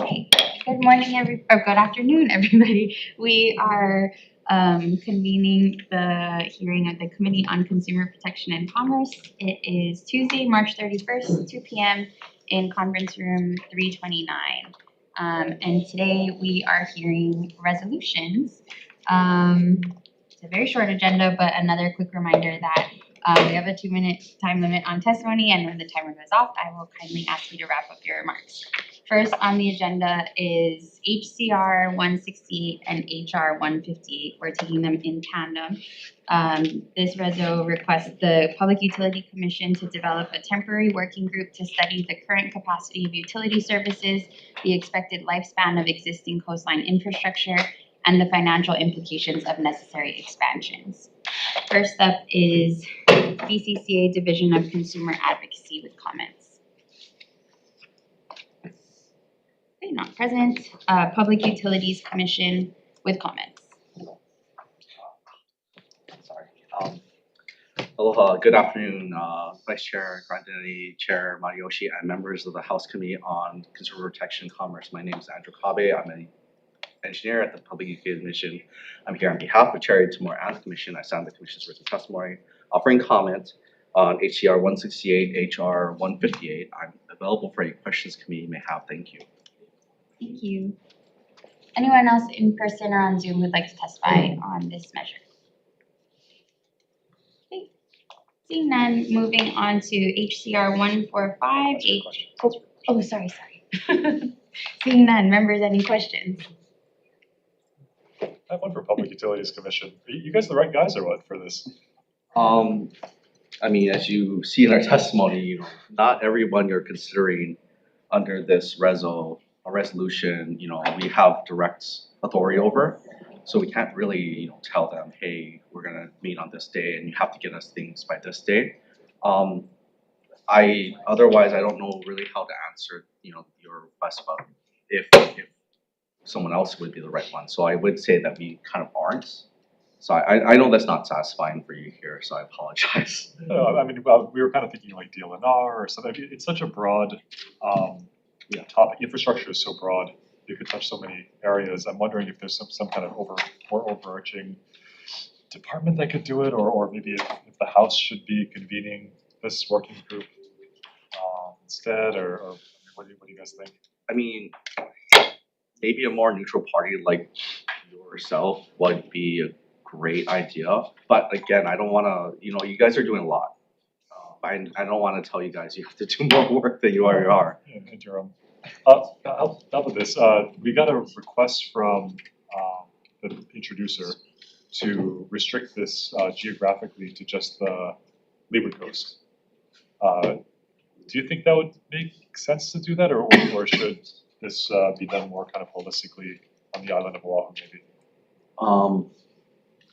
Okay, good morning, or good afternoon, everybody. We are convening the hearing of the Committee on Consumer Protection and Commerce. It is Tuesday, March 31st, 2 p.m. in conference room 329. And today we are hearing resolutions. It's a very short agenda, but another quick reminder that we have a 2-minute time limit on testimony, and when the timer goes off, I will kindly ask you to wrap up your remarks. First on the agenda is HCR 168 and HR 158. We're taking them in tandem. This reso requests the Public Utility Commission to develop a temporary working group to study the current capacity of utility services, the expected lifespan of existing coastline infrastructure, and the financial implications of necessary expansions. First up is BCCA Division of Consumer Advocacy with comments. Okay, not present. Public Utilities Commission with comments. Sorry. Aloha, good afternoon, Vice Chair Grandini, Chair Mariyoshi, and members of the House Committee on Consumer Protection and Commerce. My name is Andrew Kabe. I'm an engineer at the Public Utility Commission. I'm here on behalf of Chair Tue Mar and the Commission. I signed the Commission's written testimony offering comment on HCR 168, HR 158. I'm available for any questions the committee may have. Thank you. Thank you. Anyone else in person or on Zoom would like to testify on this measure? Okay. Seeing none, moving on to HCR 145. Sorry. Seeing none, members, any questions? I have one for Public Utilities Commission. Are you guys the right guys or what for this? I mean, as you see in our testimony, not everyone you're considering under this resolution, we have direct authority over. So we can't really, tell them, hey, we're gonna meet on this day and you have to get us things by this day. Otherwise I don't know really how to answer, your request about if someone else would be the right one. So I would say that we kind of aren't. So I know that's not satisfying for you here, so I apologize. I mean, well, we were kind of thinking like DLNR or something. I mean, it's such a broad topic. Infrastructure is so broad. You could touch so many areas. I'm wondering if there's some kind of more overarching department that could do it, or maybe if the House should be convening this working group instead, or what do you guys think? I mean, maybe a more neutral party like yourself would be a great idea, but again, I don't want to. You guys are doing a lot. I don't want to tell you guys you have to do more work than you already are. Yeah, Jerome. Out with this, we got a request from the introducer to restrict this geographically to just the Leeward Coast. Do you think that would make sense to do that, or should this be done more kind of holistically on the island of Oahu, maybe?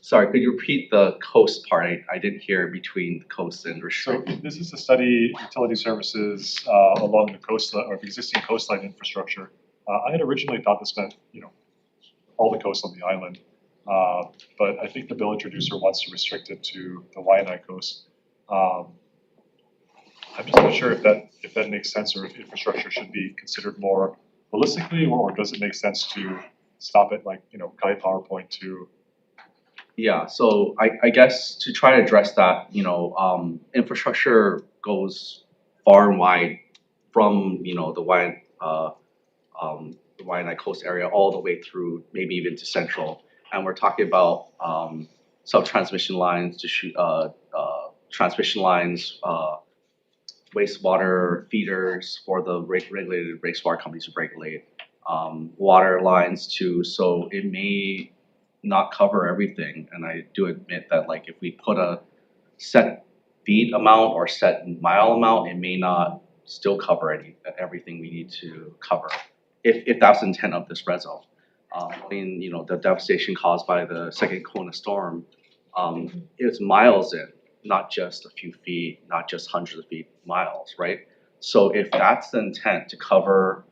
Sorry, could you repeat the coast part? I didn't hear between the coast and restrict. So this is to study utility services along the coastline or the existing coastline infrastructure. I had originally thought this meant, all the coast on the island, but I think the bill introducer wants to restrict it to the Waianae coast. I'm just not sure if that makes sense, or if infrastructure should be considered more holistically, or does it make sense to stop it like Kai PowerPoint to. Yeah, so I guess to try to address that, infrastructure goes far and wide from the Waianae Coast area all the way through, maybe even to Central, and we're talking about sub-transmission lines to transmission lines, wastewater feeders for the regulated wastewater companies to regulate, water lines too. So it may not cover everything, and I do admit that like if we put a set feet amount or set mile amount, it may not still cover everything we need to cover if that's the intent of this reso. I mean, the devastation caused by the second Kona storm, it's miles in, not just a few feet, not just hundreds of feet, miles, right? So if that's the intent to cover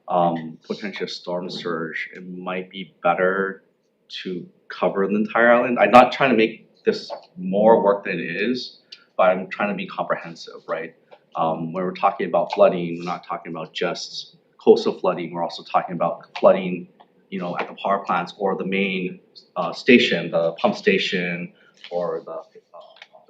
potential storm surge, it might be better to cover the entire island. I'm not trying to make this more work than it is, but I'm trying to be comprehensive, right? When we're talking about flooding, we're not talking about just coastal flooding, we're also talking about flooding, you know, at the power plants or the main station, the pump station, or the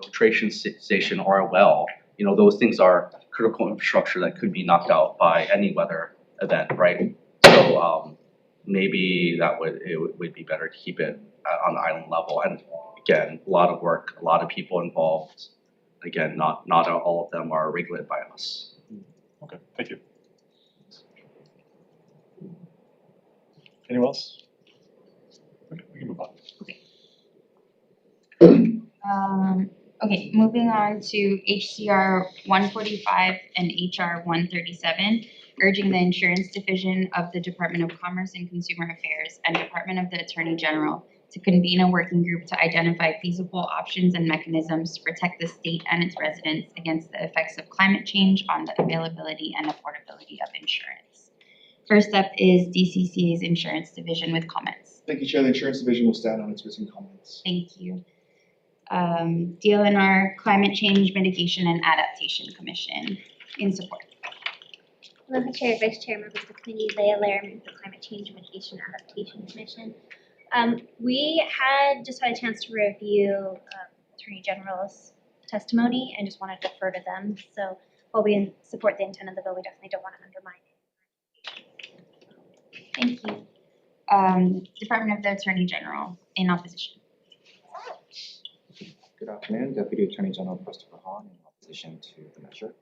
filtration station or a well. You know, those things are critical infrastructure that could be knocked out by any weather event, right? So maybe it would be better to keep it on the island level. And again, a lot of work, a lot of people involved. Again, not all of them are regulated by us. Okay, thank you. Anyone else? Okay, we can move on. Okay, moving on to HCR 145 and HR 137, urging the Insurance Division of the Department of Commerce and Consumer Affairs and Department of the Attorney General to convene a working group to identify feasible options and mechanisms to protect the state and its residents against the effects of climate change on the availability and affordability of insurance. First up is DCCA's Insurance Division with comments. Thank you, Chair. The Insurance Division will stand on its written comments. Thank you. DLNR Climate Change Mitigation and Adaptation Commission in support. Aloha Chair, Vice Chair, members of the committee, Leah Lairman, the Climate Change Mitigation Adaptation Commission. We just had a chance to review Attorney General's testimony and just want to defer to them. So while we support the intent of the bill, we definitely don't want to undermine it. Thank you. Department of the Attorney General in opposition. Good afternoon, Deputy Attorney General Christopher Hahn in opposition to the measure.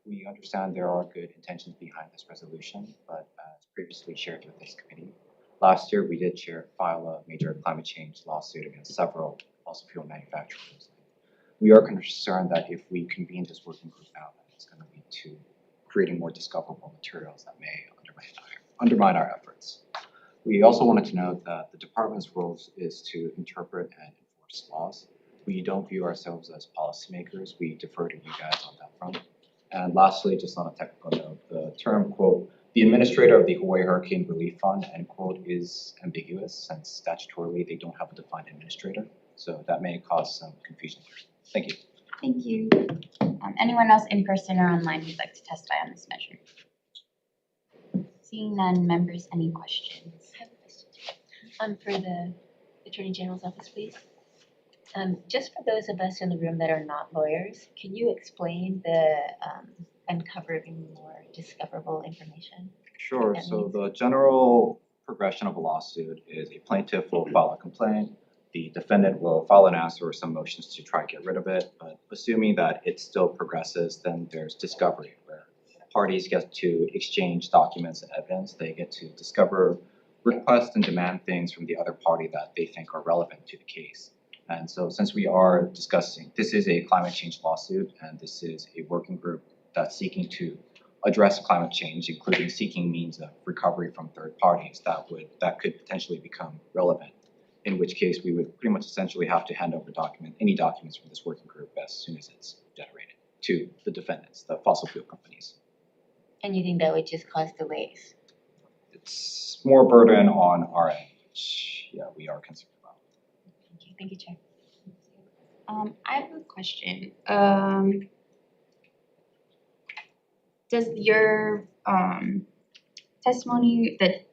We understand there are good intentions behind this resolution, but as previously shared with this committee, last year we did file a major climate change lawsuit against several fossil fuel manufacturers. We are concerned that if we convene this working group now, that it's going to lead to creating more discoverable materials that may undermine our efforts. We also wanted to note that the department's role is to interpret and enforce laws. We don't view ourselves as policymakers. We defer to you guys on that front. And lastly, just on a technical note, the term, quote, the administrator of the Hawaii Hurricane Relief Fund, end quote, is ambiguous since statutorily they don't have a defined administrator. So that may cause some confusion here. Thank you. Thank you. Anyone else in person or online who'd like to testify on this measure? Seeing none, members, any questions? I have a question. For the Attorney General's office, please. Just for those of us in the room that are not lawyers, can you explain the uncovering more discoverable information? Sure. So the general progression of a lawsuit is a plaintiff will file a complaint, the defendant will file an answer or some motions to try to get rid of it, but assuming that it still progresses, then there's discovery where parties get to exchange documents and evidence. They get to discover, request, and demand things from the other party that they think are relevant to the case. And so since we are discussing, this is a climate change lawsuit, and this is a working group that's seeking to address climate change, including seeking means of recovery from third parties that could potentially become relevant, in which case we would pretty much essentially have to hand over any documents from this working group as soon as it's generated to the defendants, the fossil fuel companies. And you think that would just cause delays? It's more burden on our end, which, yeah, we are concerned about. Thank you, Chair. I have a question. Does your testimony that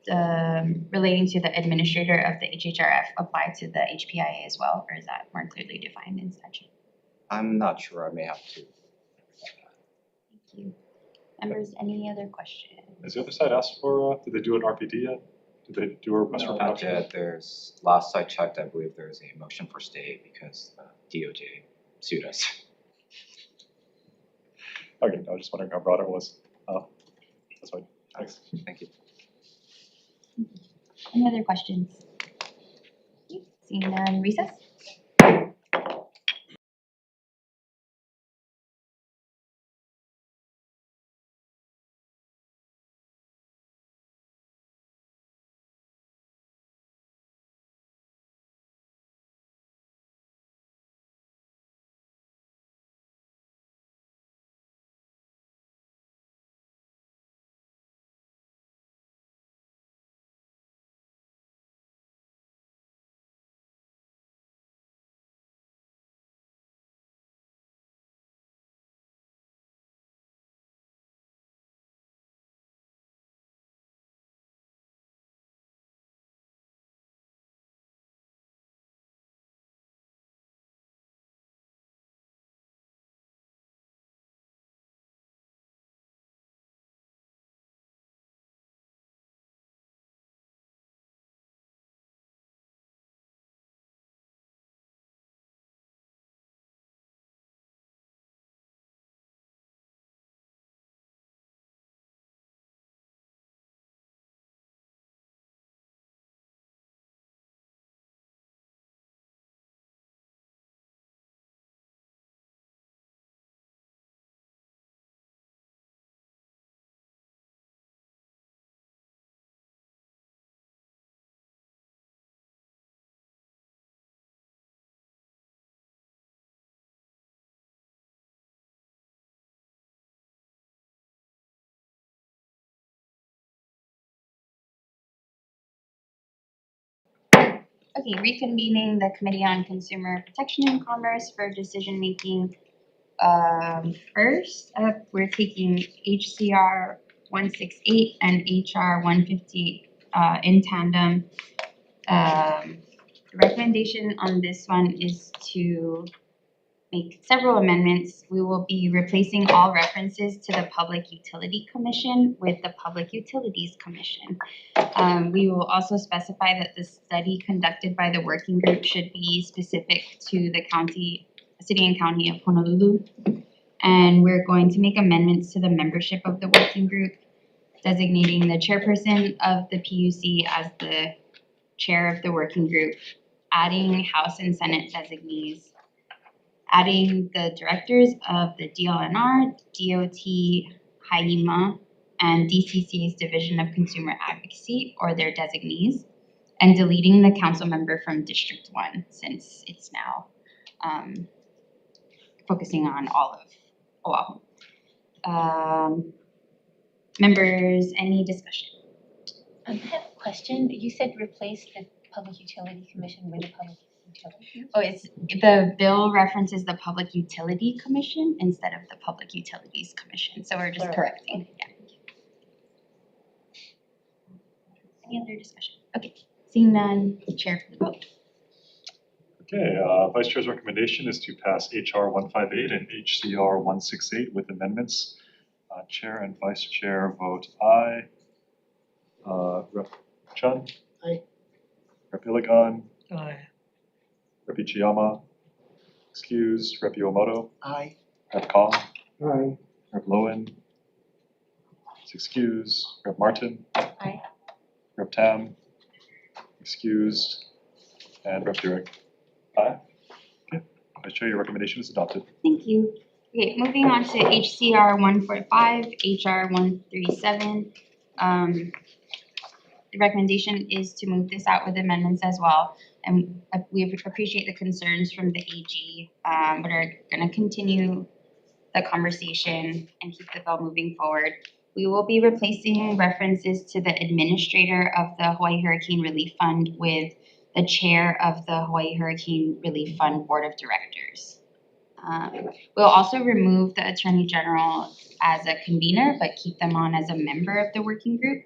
relating to the administrator of the HHRF apply to the HPIA as well, or is that more clearly defined in statute? I'm not sure. I may have to. Thank you. Members, any other questions? Has the other side asked for, did they do an RPD yet? Did they do a request for No, not production? yet. Last I checked, I believe there's a motion for stay because the DOJ sued us. Okay, I was just wondering how broad it was. That's fine. Thanks. Thank you. Any other questions? Seeing none, recess? Okay, reconvening the Committee on Consumer Protection and Commerce for decision making. First up, we're taking HCR 168 and HR 158 in tandem. The recommendation on this one is to make several amendments. We will be replacing all references to the Public Utility Commission with the Public Utilities Commission. We will also specify that the study conducted by the working group should be specific to the city and county of Honolulu. And we're going to make amendments to the membership of the working group, designating the chairperson of the PUC as the chair of the working group, adding House and Senate designees, adding the directors of the DLNR, DOT, HIEMA, and DCCA's Division of Consumer Advocacy or their designees, and deleting the council member from District 1 since it's now focusing on all of Oahu. Members, any discussion? I have a question. You said replace the Public Utility Commission with the Public Utility? Oh, it's, the bill references the Public Utility Commission instead of the Public Utilities Commission, so we're just Plural. correcting, yeah. Any other discussion? Okay, seeing none, chair for the vote. Okay, Vice Chair's recommendation is to pass HR 158 and HCR 168 with amendments. Chair and Vice Chair vote aye. Rep. Chun? Aye. Rep. Iligan? Aye. Rep. Ichiyama? Excused. Rep. Iwamoto? Aye. Rep. Kong? Aye. Rep. Lowen? Is excused. Rep. Martin? Aye. Rep. Tam? Excused. And Rep. Durick? Aye. Okay, Vice Chair, your recommendation is adopted. Thank you. Okay, moving on to HCR 145, HR 137. The recommendation is to move this out with amendments as well. And we appreciate the concerns from the AG, but are gonna continue the conversation and keep the bill moving forward. We will be replacing references to the administrator of the Hawaii Hurricane Relief Fund with the chair of the Hawaii Hurricane Relief Fund Board of Directors. We'll also remove the Attorney General as a convener, but keep them on as a member of the working group.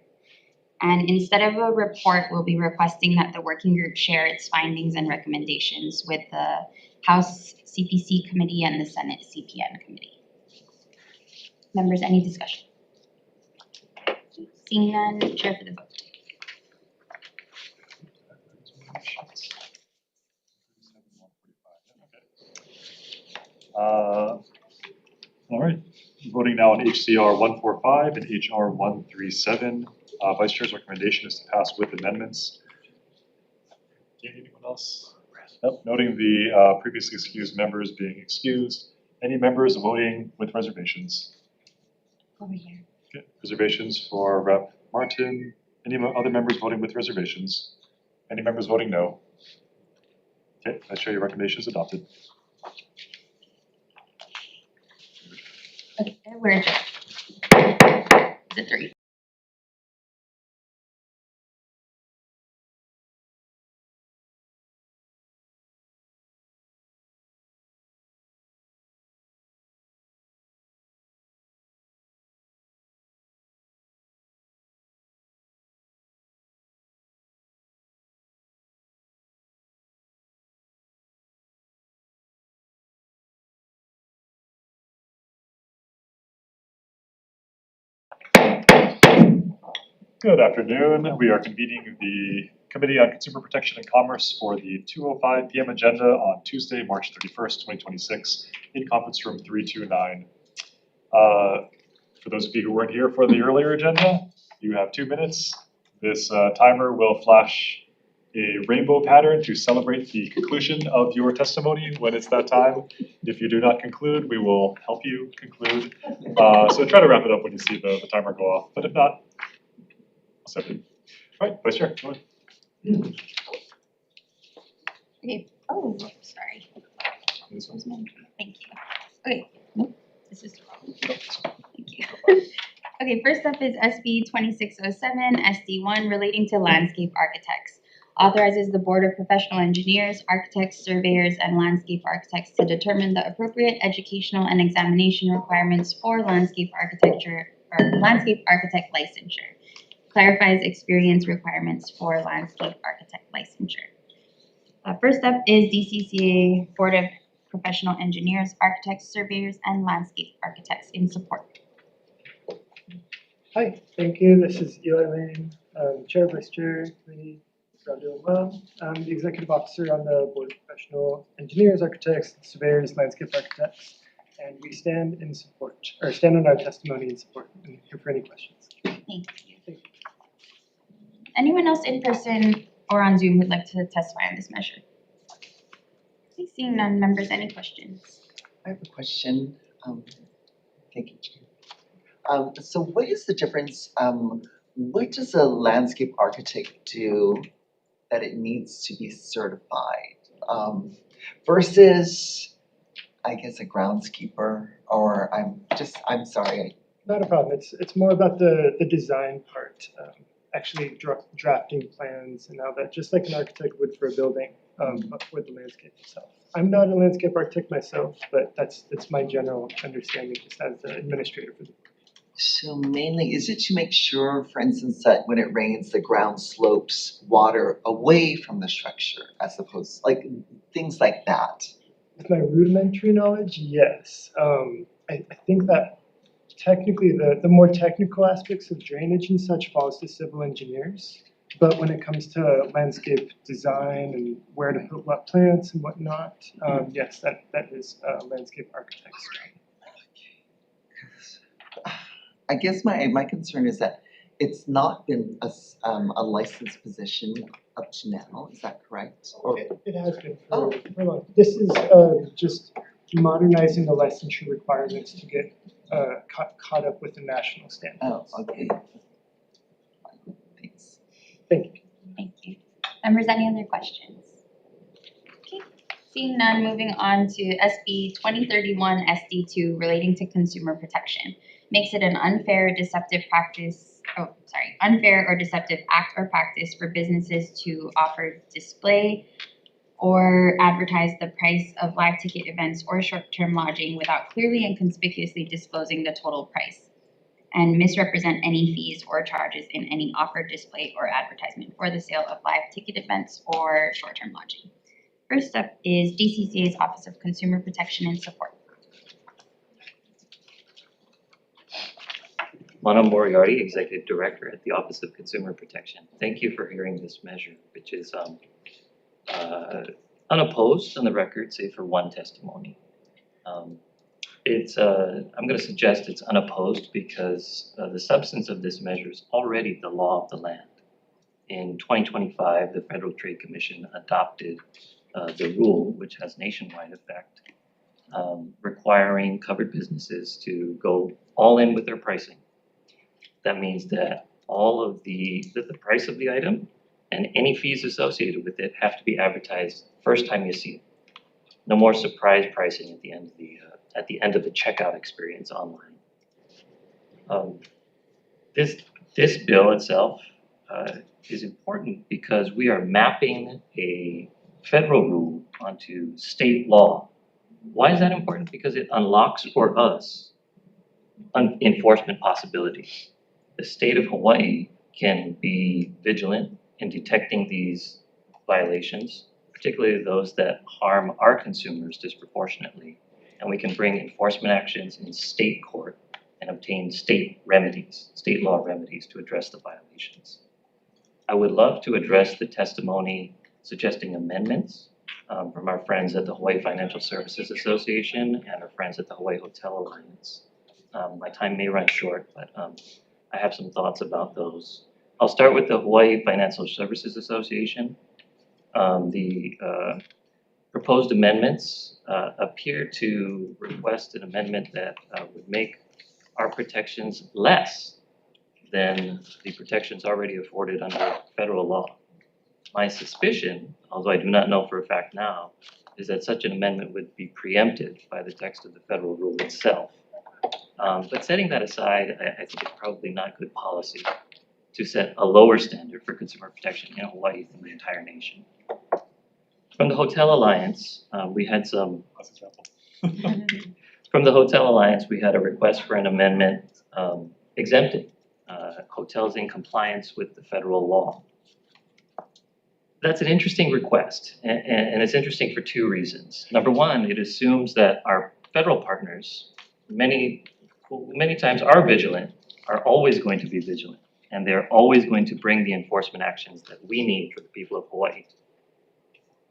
And instead of a report, we'll be requesting that the working group share its findings and recommendations with the House CPC Committee and the Senate CPN Committee. Members, any discussion? Seeing none, chair for the vote. All right, voting now on HCR 145 and HR 137. Vice Chair's recommendation is to pass with amendments. Anyone else? Nope. Noting the previously excused members being excused. Any members voting with reservations? Over here. Okay. Reservations for Rep. Martin. Any other members voting with reservations? Any members voting no? Okay, Vice Chair, your recommendation is adopted. Okay, we're adjourned. Is it 3? Good afternoon. We are convening the Committee on Consumer Protection and Commerce for the 2:05 PM agenda on Tuesday, March 31st, 2026 in conference room 329. For those of you who weren't here for the earlier agenda, you have 2 minutes. This timer will flash a rainbow pattern to celebrate the conclusion of your testimony when it's that time. If you do not conclude, we will help you conclude. So try to wrap it up when you see the timer go off, but if not, all right, Vice Chair, go ahead. Okay, oh, sorry. This one. Thank you. Okay, nope, this is the wrong. Thank you. Okay, first up is SB 2607, SD1, relating to landscape architects. Authorizes the Board of Professional Engineers, Architects, Surveyors, and Landscape Architects to determine the appropriate educational and examination requirements for landscape architecture or landscape architect licensure. Clarifies experience requirements for landscape architect licensure. First up is DCCA Board of Professional Engineers, Architects, Surveyors, and Landscape Architects in support. Hi, thank you. This is Eli Lane, Chair, Vice Chair, Committee. Y'all doing well. I'm the Executive Officer on the Board of Professional Engineers, Architects, Surveyors, Landscape Architects, and we stand in support, or stand on our testimony in support. I'm here for any questions. Thank you. Anyone else in person or on Zoom who'd like to testify on this measure? Okay, seeing none, members, any questions? I have a question. Thank you, Chair. So what is the difference, what does a landscape architect do that it needs to be certified, versus, I guess, a groundskeeper, or I'm sorry. Not a problem. It's more about the design part, actually drafting plans and how that, just like an architect would for a building, but for the landscape itself. I'm not a landscape architect myself, but that's my general understanding just as the administrator for the. So mainly, is it to make sure, for instance, that when it rains, the ground slopes water away from the structure, as opposed, like things like that? With my rudimentary knowledge, yes. I think that technically the more technical aspects of drainage and such falls to civil engineers. But when it comes to landscape design and where to put what plants and whatnot, yes, that is landscape architect's job. I guess my concern is that it's not been a licensed position up to now. Is that correct? Or It has been for long. This is just modernizing the licensure requirements to get caught up with the national standards. oh, okay. Thanks. Thank you. Thank you. Members, any other questions? Okay, seeing none, moving on to SB 2031 SD2 relating to consumer protection. Makes it an unfair or deceptive act or practice for businesses to offer, display, or advertise the price of live ticket events or short-term lodging without clearly and conspicuously disclosing the total price, and misrepresent any fees or charges in any offer, display, or advertisement for the sale of live ticket events or short-term lodging. First up is DCCA's Office of Consumer Protection and Support. Mano Moriarty, Executive Director at the Office of Consumer Protection. Thank you for hearing this measure, which is unopposed on the record, save for one testimony. I'm going to suggest it's unopposed because the substance of this measure is already the law of the land. In 2025, the Federal Trade Commission adopted the rule, which has nationwide effect, requiring covered businesses to go all in with their pricing. That means that all of the price of the item and any fees associated with it have to be advertised first time you see it. No more surprise pricing at the end of the checkout experience online. This bill itself is important because we are mapping a federal rule onto state law. Why is that important? Because it unlocks for us enforcement possibilities. The state of Hawaii can be vigilant in detecting these violations, particularly those that harm our consumers disproportionately, and we can bring enforcement actions in state court and obtain state law remedies to address the violations. I would love to address the testimony suggesting amendments from our friends at the Hawaii Financial Services Association and our friends at the Hawaii Hotel Alliance. My time may run short, but I have some thoughts about those. I'll start with the Hawaii Financial Services Association. The proposed amendments appear to request an amendment that would make our protections less than the protections already afforded under federal law. My suspicion, although I do not know for a fact now, is that such an amendment would be preempted by the text of the federal rule itself. But setting that aside, I think it's probably not good policy. to set a lower standard for consumer protection in Hawaii than the entire nation. From the Hotel Alliance, we had some. Last example. From the Hotel Alliance, we had a request for an amendment exempting hotels in compliance with the federal law. That's an interesting request, and it's interesting for two reasons. Number one, it assumes that our federal partners, many times are vigilant, are always going to be vigilant, and they're always going to bring the enforcement actions that we need for the people of Hawaii.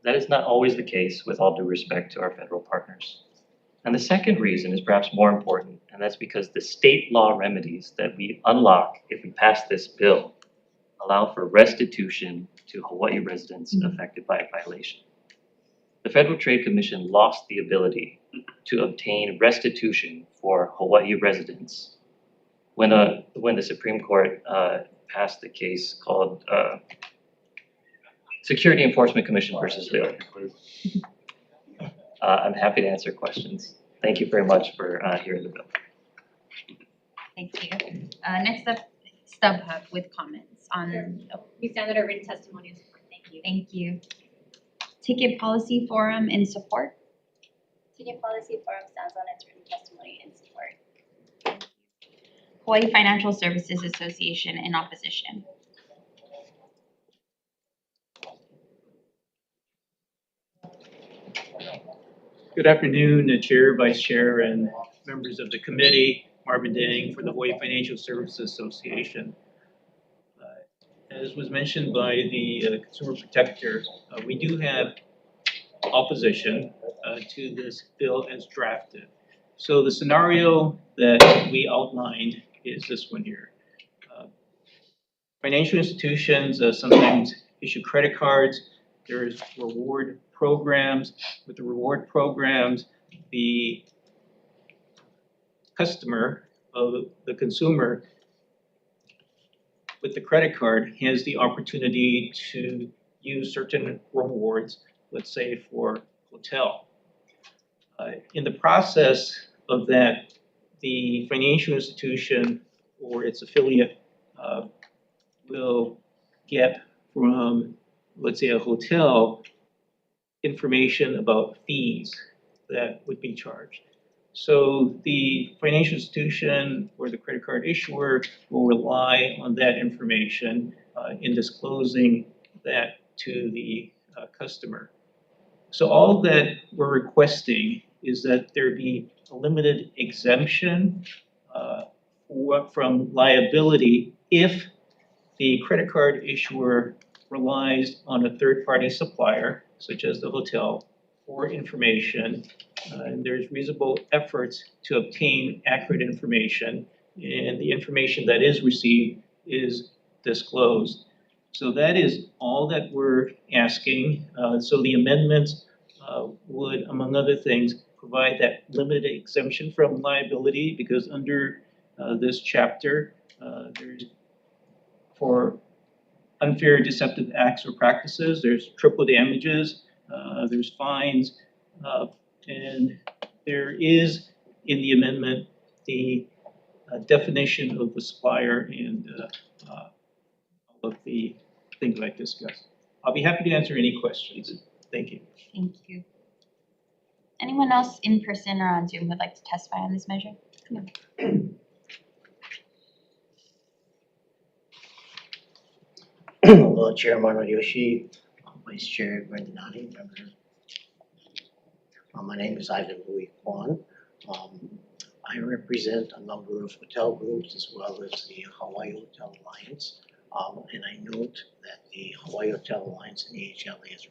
That is not always the case, with all due respect to our federal partners. And the second reason is perhaps more important, and that's because the state law remedies that we unlock if we pass this bill allow for restitution to Hawaii residents affected by a violation. The Federal Trade Commission lost the ability to obtain restitution for Hawaii residents when the Supreme Court passed the case called Security Enforcement Commission versus Bill. I'm happy to answer questions. Thank you very much for hearing the bill. Thank you. Next up, StubHub with comments on, We stand that our written testimony is support. Thank you. thank you. Ticket Policy Forum in support. Ticket Policy Forum stands on its written testimony in support. Hawaii Financial Services Association in opposition. Good afternoon, Chair, Vice Chair, and members of the committee. Marvin Dang for the Hawaii Financial Services Association. As was mentioned by the Consumer Protector, we do have opposition to this bill as drafted. So the scenario that we outlined is this one here. Financial institutions sometimes issue credit cards. There's reward programs. With the reward programs, the customer, the consumer with the credit card has the opportunity to use certain rewards, let's say for hotel. In the process of that, the financial institution or its affiliate will get from, let's say, a hotel information about fees that would be charged. So the financial institution or the credit card issuer will rely on that information in disclosing that to the customer. So all that we're requesting is that there be a limited exemption from liability if the credit card issuer relies on a third-party supplier, such as the hotel, for information, and there's reasonable efforts to obtain accurate information, and the information that is received is disclosed. So that is all that we're asking. So the amendments would, among other things, provide that limited exemption from liability, because under this chapter, there's for unfair, deceptive acts or practices, there's triple damages, there's fines, and there is in the amendment the definition of the supplier and all of the things I've discussed. I'll be happy to answer any questions. Thank you. Thank you. Anyone else in person or on Zoom would like to testify on this measure? Come on. Hello, Chair Yoshi, Vice Chair Grandanati, member. My name is Ivan Louis Kwan. I represent a number of hotel groups as well as the Hawaii Hotel Alliance. And I note that the Hawaii Hotel Alliance and AHLA has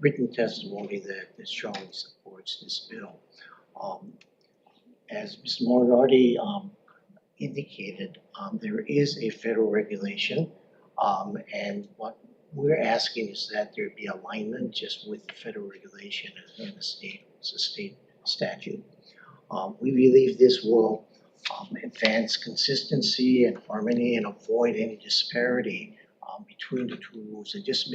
written testimony that strongly supports this bill. As Ms. Moriarty indicated, there is a federal regulation. And what we're asking is that there be alignment just with the federal regulation and the state, it's a state statute. We believe this will advance consistency and harmony and avoid any disparity between the two rules, and just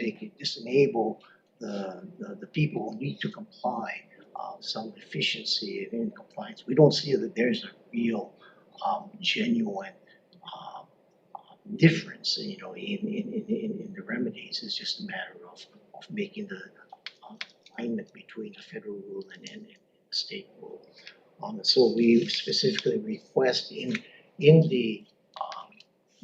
enable the people who need to comply some efficiency in compliance. We don't see that there's a real genuine difference, in the remedies. It's just a matter of making the alignment between the federal rule and the state rule. So we specifically request in the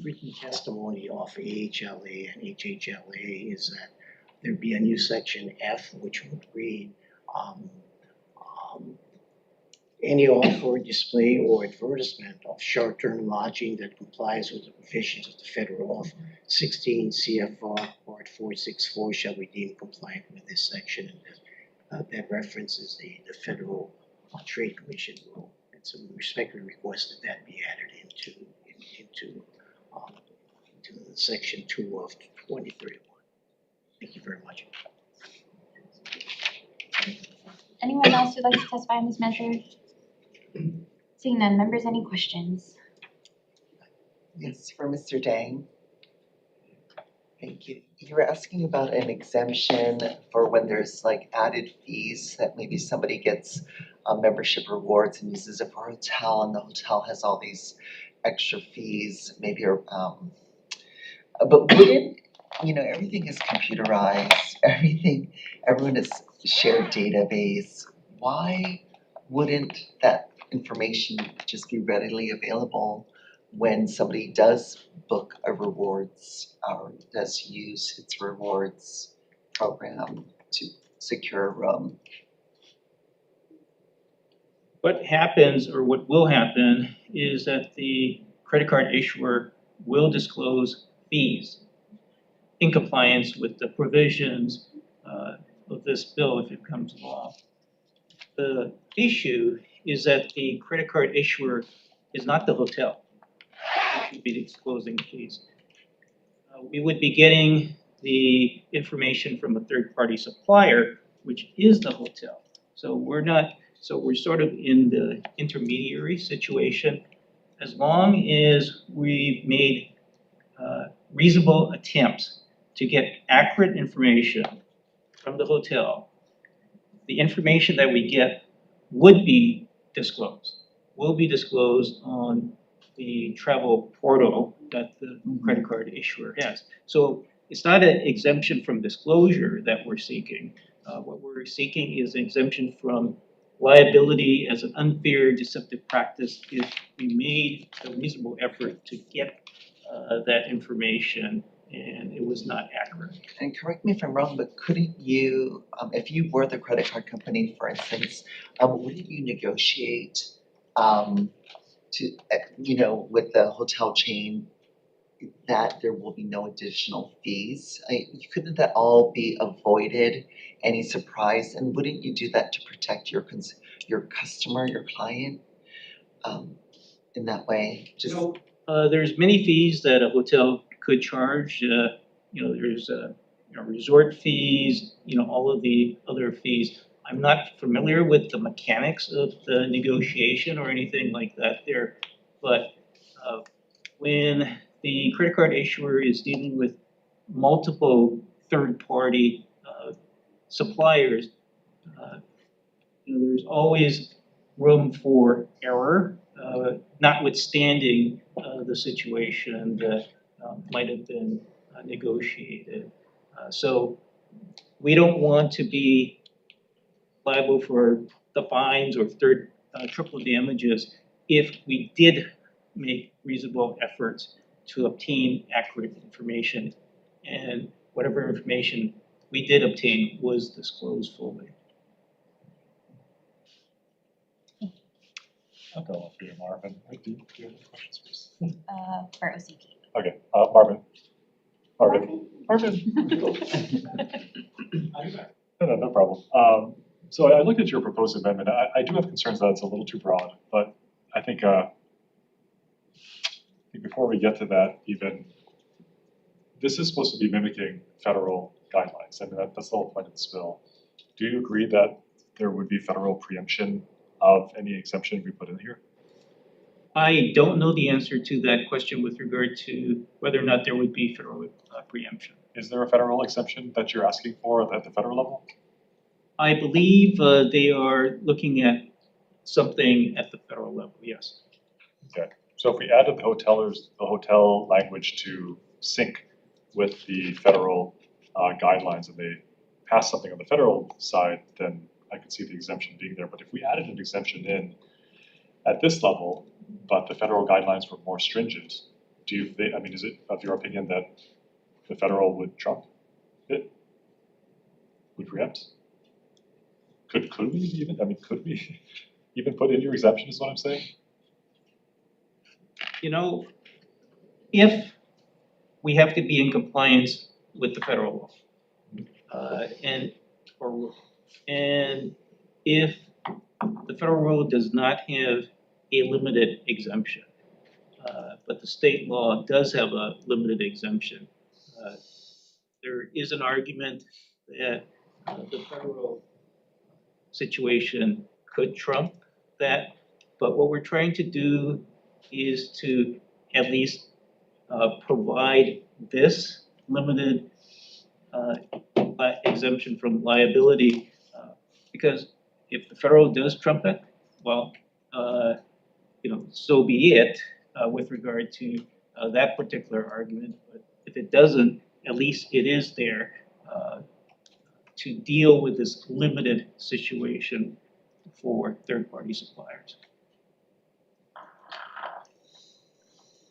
written testimony of AHLA and HHLA is that there be a new section F, which would read, any offer, display, or advertisement of short-term lodging that complies with the provisions of the federal of 16 CFR Part 464 shall be deemed compliant with this section. And that references the federal Trade Commission rule. And so we respectfully request that be added into section 2 of 2031. Thank you very much. Anyone else who'd like to testify on this measure? Seeing none, members, any questions? Yes, for Mr. Dang. Thank you. You were asking about an exemption for when there's like added fees that maybe somebody gets membership rewards and uses it for a hotel, and the hotel has all these extra fees, maybe, but wouldn't, everything is computerized, everyone is shared database. Why wouldn't that information just be readily available when somebody does book a rewards or does use its rewards program to secure a room? What happens, or what will happen, is that the credit card issuer will disclose fees in compliance with the provisions of this bill if it comes law. The issue is that the credit card issuer is not the hotel. It should be disclosing fees. We would be getting the information from a third-party supplier, which is the hotel. So we're sort of in the intermediary situation. As long as we've made reasonable attempts to get accurate information from the hotel, the information that we get will be disclosed on the travel portal that the credit card issuer has. So it's not an exemption from disclosure that we're seeking. What we're seeking is an exemption from liability as an unfair, deceptive practice if we made a reasonable effort to get that information and it was not accurate. And correct me if I'm wrong, but couldn't you, if you were the credit card company, for instance, wouldn't you negotiate with the hotel chain that there will be no additional fees? Couldn't that all be avoided, any surprise? And wouldn't you do that to protect your customer, your client, in that way? There's many fees that a hotel could charge. There's resort fees, all of the other fees. I'm not familiar with the mechanics of the negotiation or anything like that there, but when the credit card issuer is dealing with multiple third-party suppliers, there's always room for error, notwithstanding the situation that might have been negotiated. So we don't want to be liable for the fines or triple damages if we did make reasonable efforts to obtain accurate information, and whatever information we did obtain was disclosed fully. I'll go for you, Marvin. Do you have any questions, please? For OCP. Okay, Marvin. No problem. So I looked at your proposed amendment. I do have concerns that it's a little too broad, but I think before we get to that, even this is supposed to be mimicking federal guidelines. I mean, that's the whole point of this bill. Do you agree that there would be federal preemption of any exemption we put in here? I don't know the answer to that question with regard to whether or not there would be federal preemption. Is there a federal exemption that you're asking for at the federal level? I believe they are looking at something at the federal level, yes. Okay, So if we added the hotel language to sync with the federal guidelines and they pass something on the federal side, then I could see the exemption being there. But if we added an exemption in at this level, but the federal guidelines were more stringent, do you think, I mean, is it of your opinion that the federal would trump it? Would preempt? Could we even, I mean, could we even put in your exemption is what I'm saying? You know, if we have to be in compliance with the federal law, and if the federal rule does not have a limited exemption, but the state law does have a limited exemption, there is an argument that the federal situation could trump that, but what we're trying to do is to at least provide this limited exemption from liability, because if the federal does trump it, well, so be it with regard to that particular argument. But if it doesn't, at least it is there to deal with this limited situation for third-party suppliers.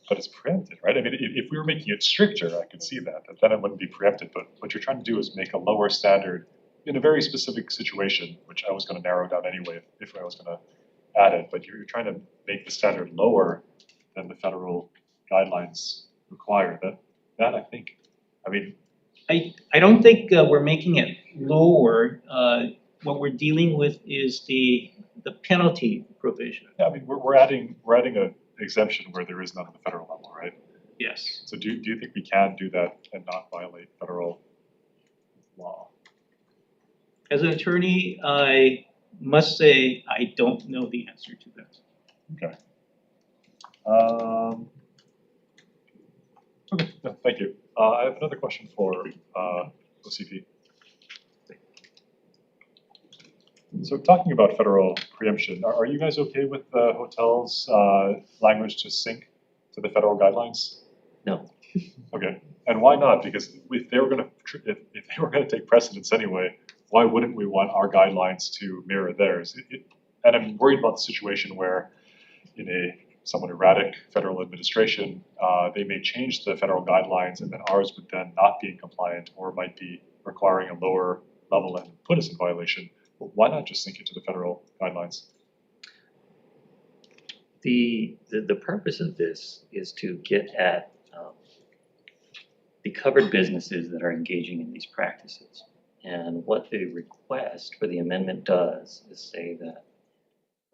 But it's preempted, right? I mean, if we were making it stricter, I could see that then it wouldn't be preempted. But what you're trying to do is make a lower standard in a very specific situation, which I was going to narrow down anyway if I was going to add it. But you're trying to make the standard lower than the federal guidelines require. That I think, I mean. I don't think we're making it lower. What we're dealing with is the penalty provision. Yeah, I mean, we're adding a exemption where there is none at the federal level, right? Yes. So do you think we can do that and not violate federal law? As an attorney, I must say I don't know the answer to that. Okay. Okay, no, thank you. I have another question for OCP. So talking about federal preemption, are you guys okay with the hotel's language to sync to the federal guidelines? No. Okay, and why not? Because if they were going to take precedence anyway, why wouldn't we want our guidelines to mirror theirs? And I'm worried about the situation where in a somewhat erratic federal administration, they may change the federal guidelines and then ours would then not be in compliant or might be requiring a lower level and put us in violation. But why not just sync it to the federal guidelines? The purpose of this is to get at the covered businesses that are engaging in these practices. And what the request for the amendment does is say that,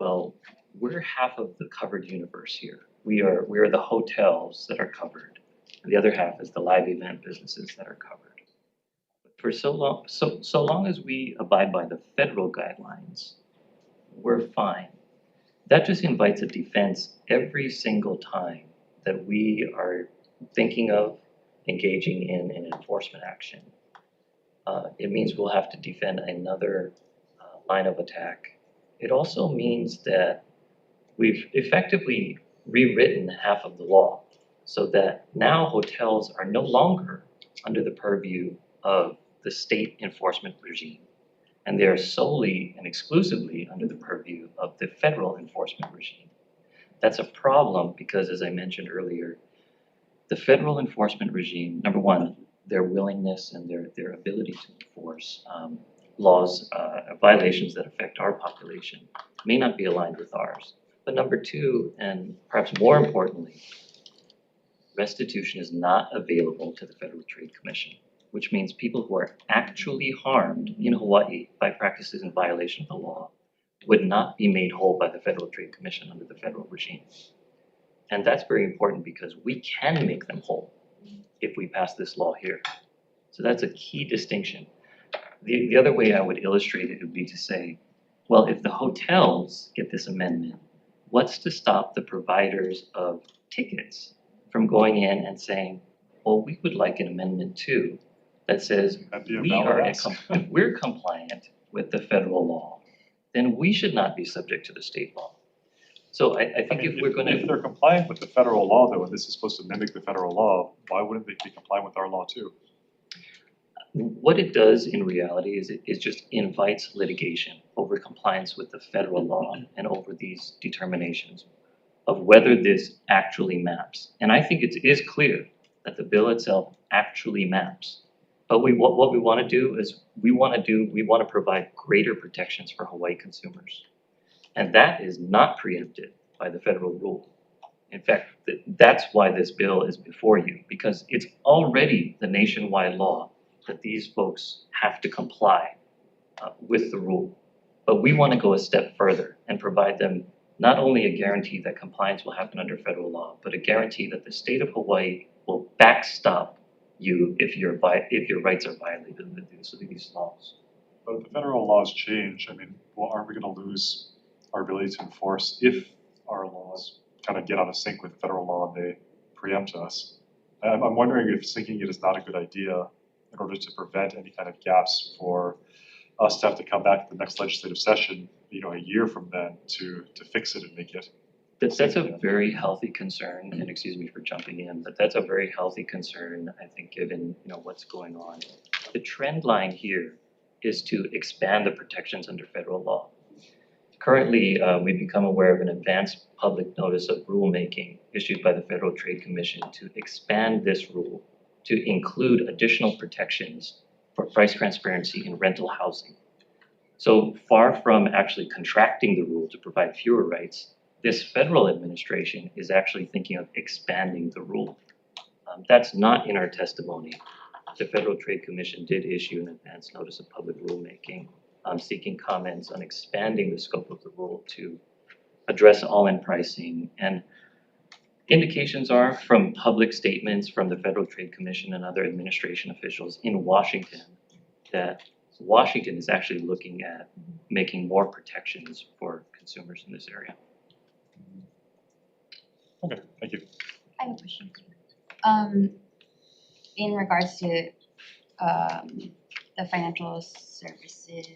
well, we're half of the covered universe here. We are the hotels that are covered. And the other half is the live event businesses that are covered. For so long as we abide by the federal guidelines, we're fine. That just invites a defense every single time that we are thinking of engaging in an enforcement action. It means we'll have to defend another line of attack. It also means that we've effectively rewritten half of the law so that now hotels are no longer under the purview of the state enforcement regime, and they are solely and exclusively under the purview of the federal enforcement regime. That's a problem because, as I mentioned earlier, the federal enforcement regime, number one, their willingness and their ability to enforce laws, violations that affect our population may not be aligned with ours. But number two, and perhaps more importantly, restitution is not available to the Federal Trade Commission, which means people who are actually harmed in Hawaii by practices in violation of the law would not be made whole by the Federal Trade Commission under the federal regime. And that's very important because we can make them whole if we pass this law here. So that's a key distinction. The other way I would illustrate it would be to say, well, if the hotels get this amendment, what's to stop the providers of tickets from going in and saying, well, we would like an amendment too that says if we're compliant with the federal law, then we should not be subject to the state law. So I think if we're If gonna, they're compliant with the federal law though, and this is supposed to mimic the federal law, why wouldn't they be compliant with our law too? what it does in reality is it just invites litigation over compliance with the federal law and over these determinations of whether this actually maps. And I think it is clear that the bill itself actually maps. But what we wanna do is, we wanna provide greater protections for Hawaii consumers. And that is not preempted by the federal rule. In fact, that's why this bill is before you, because it's already the nationwide law that these folks have to comply with the rule. But we wanna go a step further and provide them not only a guarantee that compliance will happen under federal law, but a guarantee that the state of Hawaii will backstop you if your rights are violated under these laws. But if the federal laws change, I mean, well, aren't we gonna lose our ability to enforce if our laws kind of get out of sync with federal law and they preempt us? I'm wondering if syncing it is not a good idea in order to prevent any kind of gaps for us to have to come back to the next legislative session, a year from then to fix it and make it. That's a very healthy concern, and excuse me for jumping in, but that's a very healthy concern, I think, given, what's going on. The trend line here is to expand the protections under federal law. Currently, we've become aware of an advanced public notice of rulemaking issued by the Federal Trade Commission to expand this rule to include additional protections for price transparency in rental housing. So far from actually contracting the rule to provide fewer rights, this federal administration is actually thinking of expanding the rule. That's not in our testimony. The Federal Trade Commission did issue an advance notice of public rulemaking, seeking comments on expanding the scope of the rule to address all-in pricing. And indications are from public statements from the Federal Trade Commission and other administration officials in Washington that Washington is actually looking at making more protections for consumers in this area. Okay, thank you. I have a question. In regards to the Financial Services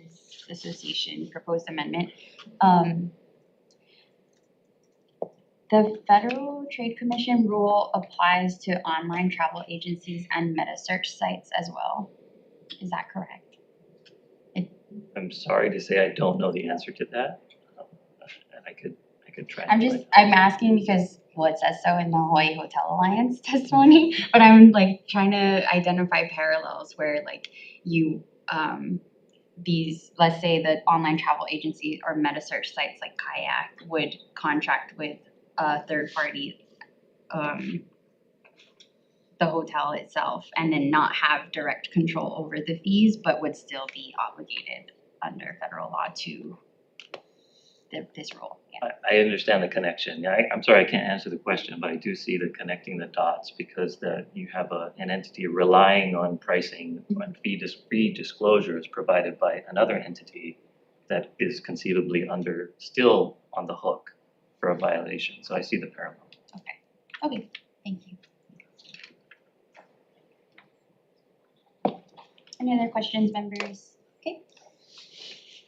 Association proposed amendment, the Federal Trade Commission rule applies to online travel agencies and meta search sites as well. Is that correct? I'm sorry to say I don't know the answer to that. And I could try. I'm asking because, well, it says so in the Hawaii Hotel Alliance testimony, but I'm like trying to identify parallels where like you, these, let's say the online travel agency or meta search sites like Kayak would contract with a third party, the hotel itself, and then not have direct control over the fees, but would still be obligated under federal law to this rule. Yeah. I understand the connection. Yeah, I'm sorry I can't answer the question, but I do see the connecting the dots because you have an entity relying on pricing and fee disclosures provided by another entity that is conceivably still on the hook for a violation. So I see the parallel. Okay, thank you. Any other questions, members? Okay.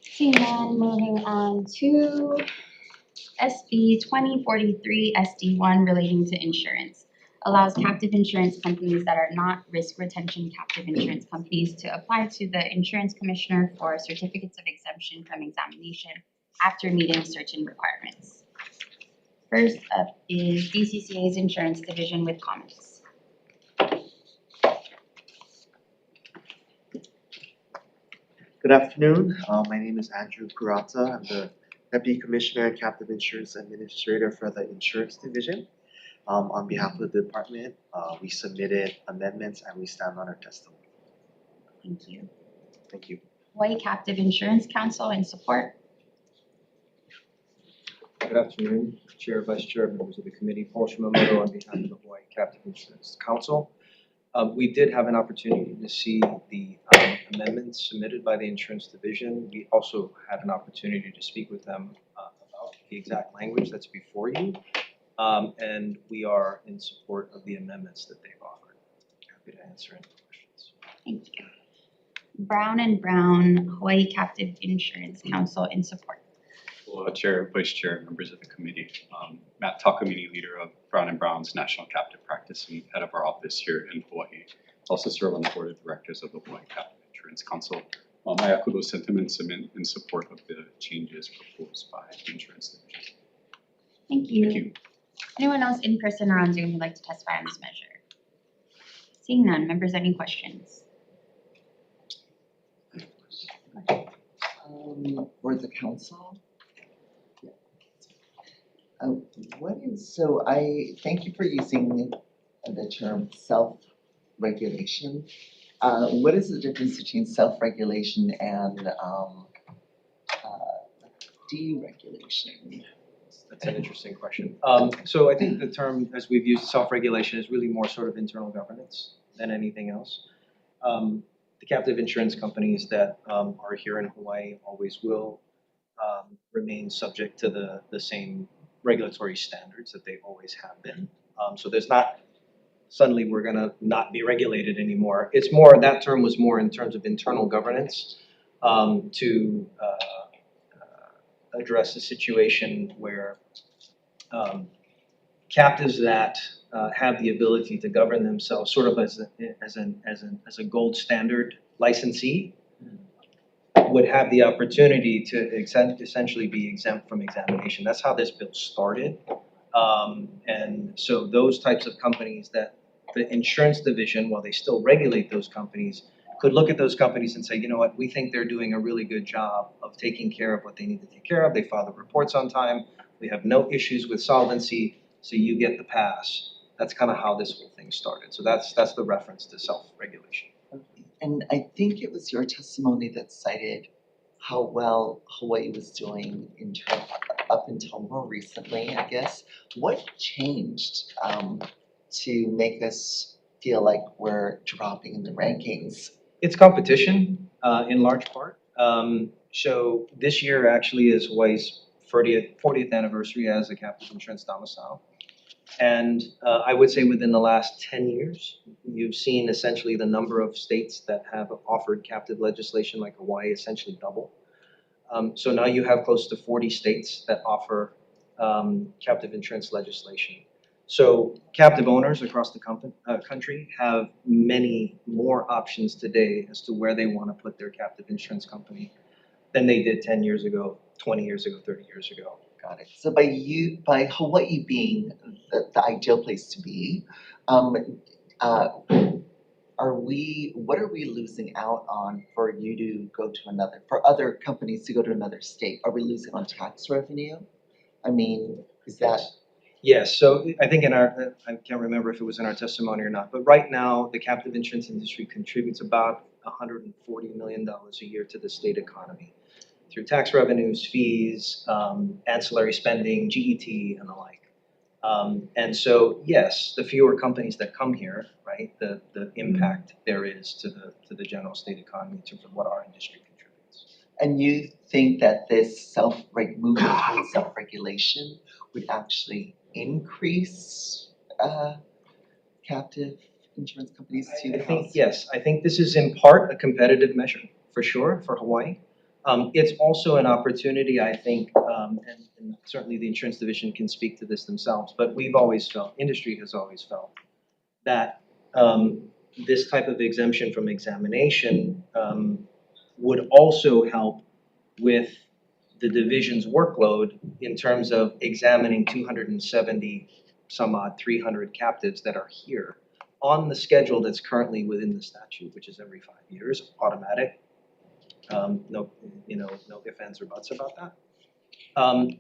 Seeing none, moving on to SB 2043 SD1 relating to insurance. Allows captive insurance companies that are not risk retention captive insurance companies to apply to the insurance commissioner for certificates of exemption from examination after meeting certain requirements. First up is DCCA's insurance division with comments. Good afternoon. My name is Andrew Kurata. I'm the Deputy Commissioner and Captive Insurance Administrator for the Insurance Division. On behalf of the department, we submitted amendments and we stand on our testimony. Thank you. Thank you. Hawaii Captive Insurance Council in support. Good afternoon, Chair, Vice Chair, members of the committee. Paul Shimamoto on behalf of the Hawaii Captive Insurance Council. We did have an opportunity to see the amendments submitted by the Insurance Division. We also had an opportunity to speak with them about the exact language that's before you. And we are in support of the amendments that they've offered. Happy to answer any questions. Thank you. Brown and Brown, Hawaii Captive Insurance Council in support. Aloha Chair, Vice Chair, members of the committee. Matt Takamini, leader of Brown and Brown's National Captive Practice and head of our office here in Hawaii. Also serve on the board of directors of the Hawaii Captive Insurance Council. I echo those sentiments in support of the changes proposed by the insurance division. Thank you. Thank you. Anyone else in person or on Zoom who'd like to testify on this measure? Seeing none, members, any questions? For the council? So I thank you for using the term self-regulation. What is the difference between self-regulation and deregulation? That's an interesting question. So I think the term, as we've used, self-regulation is really more sort of internal governance than anything else. The captive insurance companies that are here in Hawaii always will remain subject to the same regulatory standards that they always have been. So there's not suddenly we're gonna not be regulated anymore. It's more, that term was more in terms of internal governance to address the situation where captives that have the ability to govern themselves sort of as a gold standard licensee would have the opportunity to essentially be exempt from examination. That's how this bill started. And so those types of companies that the insurance division, while they still regulate those companies, could look at those companies and say, you know what, we think they're doing a really good job of taking care of what they need to take care of. They file the reports on time. We have no issues with solvency, so you get the pass. That's kind of how this whole thing started. So that's the reference to self-regulation. And I think it was your testimony that cited how well Hawaii was doing in terms up until more recently, I guess. What changed to make us feel like we're dropping in the rankings? It's competition in large part. So this year actually is Hawaii's 40th anniversary as a captive insurance domicile. And I would say within the last 10 years, you've seen essentially the number of states that have offered captive legislation like Hawaii essentially double. So now you have close to 40 states that offer captive insurance legislation. So captive owners across the country have many more options today as to where they want to put their captive insurance company than they did 10 years ago, 20 years ago, 30 years ago. Got it. So by Hawaii being the ideal place to be, what are we losing out on for you to go to another, for other companies to go to another state? Are we losing on tax revenue? I mean, is that? Yes, so I think I can't remember if it was in our testimony or not, but right now the captive insurance industry contributes about $140 million a year to the state economy through tax revenues, fees, ancillary spending, GET, and the like. And so, yes, the fewer companies that come here, right, the impact there is to the general state economy in terms of what our industry contributes. And you think that this movement towards self-regulation would actually increase captive insurance companies to the house? Yes, I think this is in part a competitive measure, for sure, for Hawaii. It's also an opportunity, I think, and certainly the insurance division can speak to this themselves, but we've always felt, industry has always felt, that this type of exemption from examination would also help with the division's workload in terms of examining 270 some odd 300 captives that are here on the schedule that's currently within the statute, which is every 5 years, automatic. No ifs, ands, or buts about that.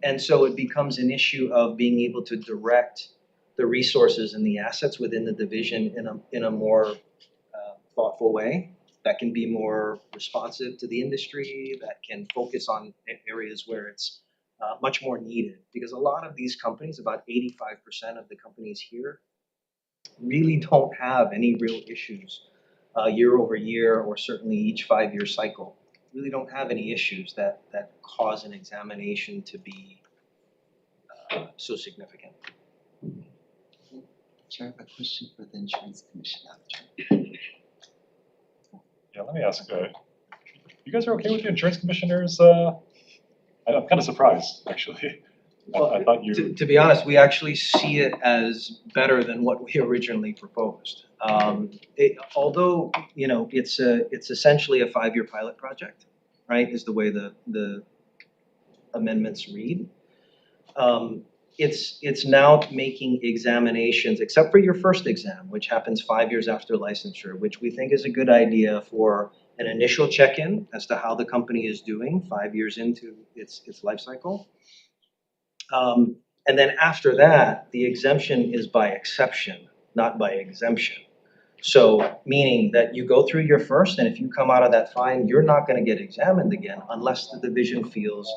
And so it becomes an issue of being able to direct the resources and the assets within the division in a more thoughtful way that can be more responsive to the industry, that can focus on areas where it's much more needed. Because a lot of these companies, about 85% of the companies here, really don't have any real issues year over year or certainly each 5-year cycle. Really don't have any issues that cause an examination to be so significant. Chair, I have a question for the Insurance Commission after. Yeah, let me ask, you guys are okay with the insurance commissioners I'm kind of surprised, actually. I thought you. To be honest, we actually see it as better than what we originally proposed. Although, you know, it's essentially a 5-year pilot project, right, is the way the amendments read. It's now making examinations, except for your first exam, which happens 5 years after licensure, which we think is a good idea for an initial check-in as to how the company is doing 5 years into its life cycle. And then after that, the exemption is by exception, not by exemption. So meaning that you go through your first, and if you come out of that fine, you're not gonna get examined again unless the division feels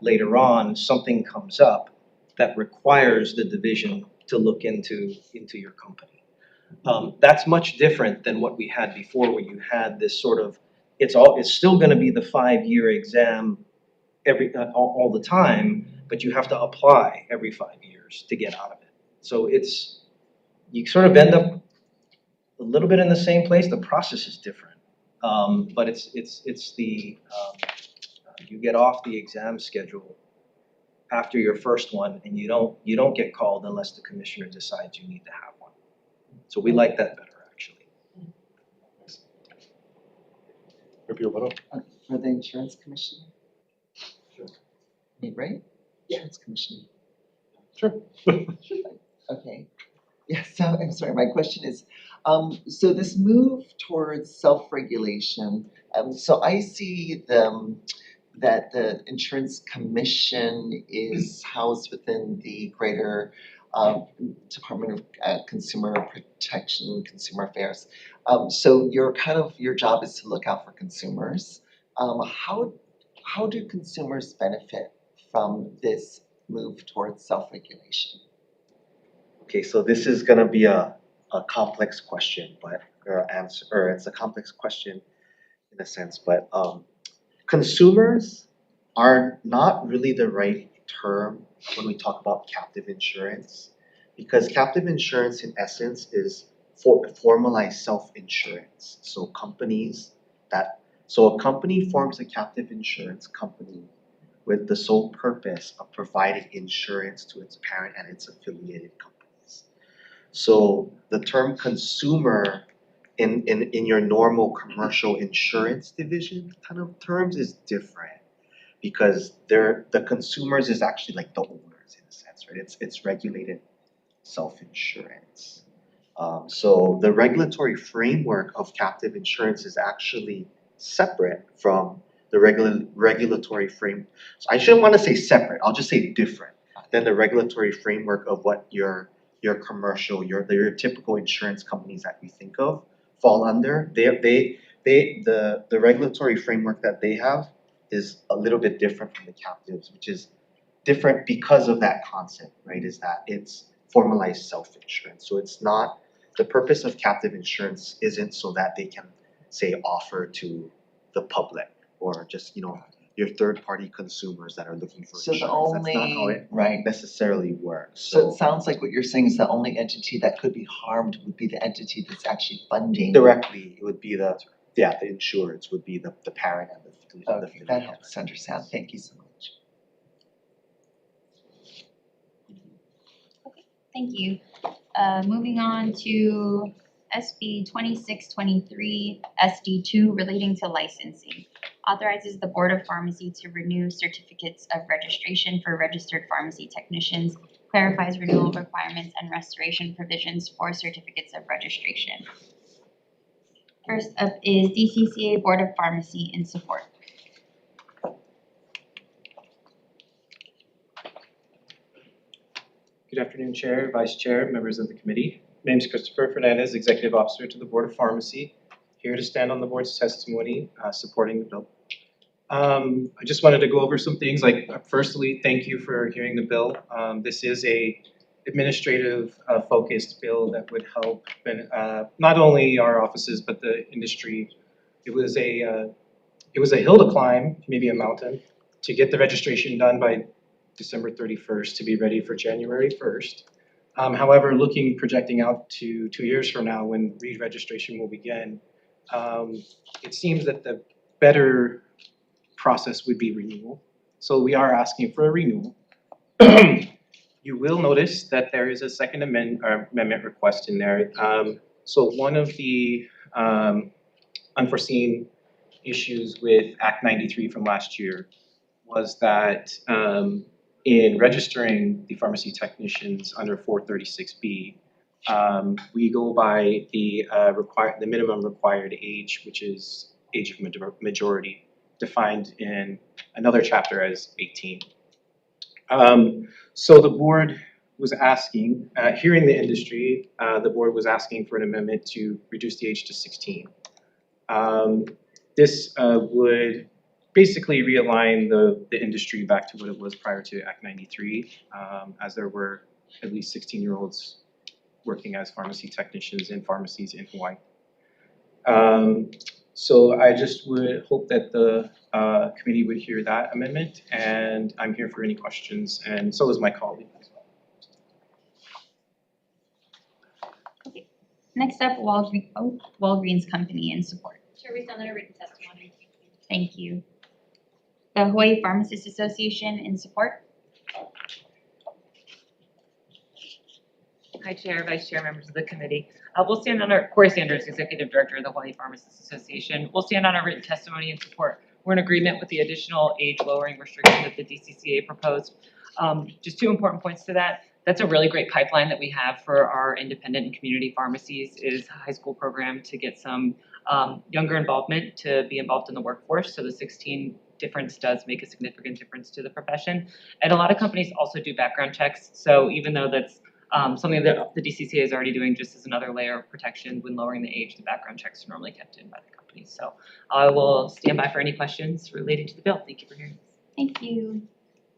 later on something comes up that requires the division to look into your company. That's much different than what we had before, where you had this sort of, it's still gonna be the 5-year exam all the time, but you have to apply every 5 years to get out of it. So you sort of end up a little bit in the same place. The process is different, but it's you get off the exam schedule after your first one, and you don't get called unless the commissioner decides you need to have one. So we like that better, actually. For the insurance commission? Sure. Me, right? Insurance commission. Sure. Okay. Yeah, so I'm sorry, my question is, so this move towards self-regulation, so I see that the insurance commission is housed within the greater Department of Consumer Protection, Consumer Affairs. So your job is to look out for consumers. How do consumers benefit from this move towards self-regulation? Okay, so this is gonna be a complex question, but it's a complex question in a sense, but consumers are not really the right term when we talk about captive insurance, because captive insurance in essence is formalized self-insurance. So a company forms a captive insurance company with the sole purpose of providing insurance to its parent and its affiliated companies. So the term consumer in your normal commercial insurance division kind of terms is different, because the consumers is actually like the owners in a sense, right? It's regulated self-insurance. So the regulatory framework of captive insurance is actually separate from the regulatory frame. So I shouldn't want to say separate, I'll just say different than the regulatory framework of what your commercial, your typical insurance companies that we think of fall under. The regulatory framework that they have is a little bit different from the captives, which is different because of that concept, right? Is that it's formalized self-insurance. So it's not, the purpose of captive insurance isn't so that they can say offer to the public or just, you know, your third-party consumers that are looking for So insurance. the That's not how only, it right, necessarily works. so it sounds like what you're saying is the only entity that could be harmed would be the entity that's actually funding. Directly, it would be the insurance would be the parent and the Okay, that helps understand, thank you so much. Thank you. Moving on to SB 2623 SD2 relating to licensing. Authorizes the Board of Pharmacy to renew certificates of registration for registered pharmacy technicians, clarifies renewal requirements and restoration provisions for certificates of registration. First up is DCCA Board of Pharmacy in support. Good afternoon, Chair, Vice Chair, members of the committee. My name is Christopher Fernandez, Executive Officer to the Board of Pharmacy, here to stand on the board's testimony supporting the bill. I just wanted to go over some things, like firstly, thank you for hearing the bill. This is a administrative focused bill that would help not only our offices but the industry. It was a hill to climb, maybe a mountain, to get the registration done by December 31st to be ready for January 1st. However, projecting out to 2 years from now when re-registration will begin, it seems that the better process would be renewal. So we are asking for a renewal. You will notice that there is a second amendment request in there. So one of the unforeseen issues with Act 93 from last year was that in registering the pharmacy technicians under 436B, we go by the minimum required age, which is age of majority, defined in another chapter as 18. So the board was asking, hearing the industry, the board was asking for an amendment to reduce the age to 16. This would basically realign the industry back to what it was prior to Act 93, as there were at least 16-year-olds working as pharmacy technicians in pharmacies in Hawaii. So I just would hope that the committee would hear that amendment, and I'm here for any questions, and so is my colleague as well. Okay. Next up, Walgreens Company in support. Chair, we still need a written testimony. Thank you. The Hawaii Pharmacists Association in support. Hi, Chair, Vice Chair, members of the committee. We'll stand on our, Corey Sanders, Executive Director of the Hawaii Pharmacists Association. We'll stand on our written testimony in support. We're in agreement with the additional age lowering restriction that the DCCA proposed. Just 2 important points to that. That's a really great pipeline that we have for our independent and community pharmacies is a high school program to get some younger involvement to be involved in the workforce. So the 16 difference does make a significant difference to the profession. And a lot of companies also do background checks. So even though that's something that the DCCA is already doing just as another layer of protection when lowering the age, the background checks are normally kept in by the company. So I will stand by for any questions related to the bill. Thank you for hearing this. Thank you.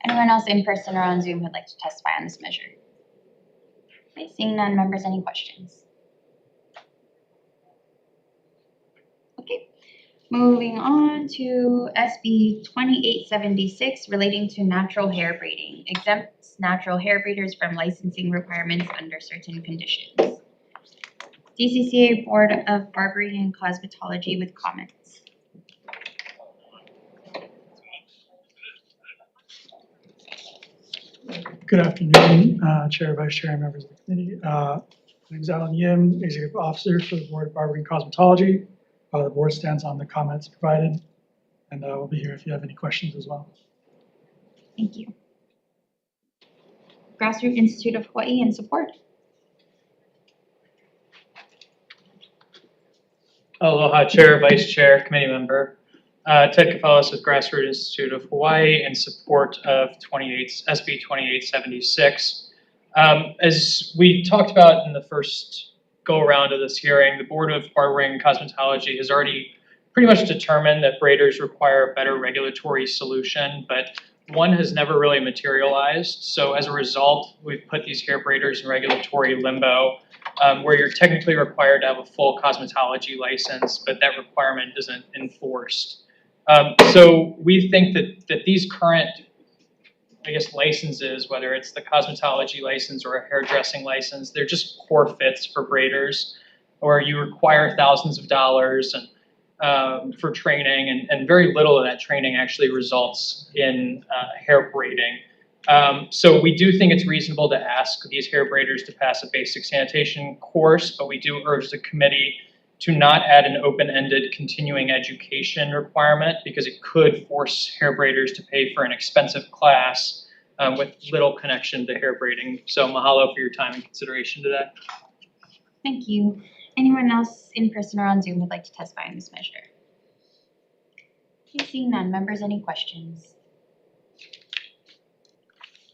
Anyone else in person or on Zoom who'd like to testify on this measure? Okay, seeing none, members, any questions? Okay, moving on to SB 2876 relating to natural hair braiding. Exempts natural hair braiders from licensing requirements under certain conditions. DCCA Board of Barbering and Cosmetology with comments. Good afternoon, Chair, Vice Chair, and members of the committee. My name is Alan Yim, Executive Officer for the Board of Barbering and Cosmetology. The board stands on the comments provided, and we'll be here if you have any questions as well. Thank you. Grassroots Institute of Hawaii in support. Aloha, Chair, Vice Chair, Committee Member. Ted Kafalis with Grassroots Institute of Hawaii in support of SB 2876. As we talked about in the first go-around of this hearing, the Board of Barbering and Cosmetology has already pretty much determined that braiders require a better regulatory solution, but one has never really materialized. So as a result, we've put these hair braiders in regulatory limbo, where you're technically required to have a full cosmetology license, but that requirement isn't enforced. So we think that these current, I guess, licenses, whether it's the cosmetology license or a hairdressing license, they're just poor fits for braiders, or you require thousands of dollars and for training, and very little of that training actually results in hair braiding. So we do think it's reasonable to ask these hair braiders to pass a basic sanitation course, but we do urge the committee to not add an open-ended continuing education requirement because it could force hair braiders to pay for an expensive class with little connection to hair braiding. So mahalo for your time and consideration today. Thank you. Anyone else in person or on Zoom would like to testify on this measure? Okay, seeing none, members, any questions?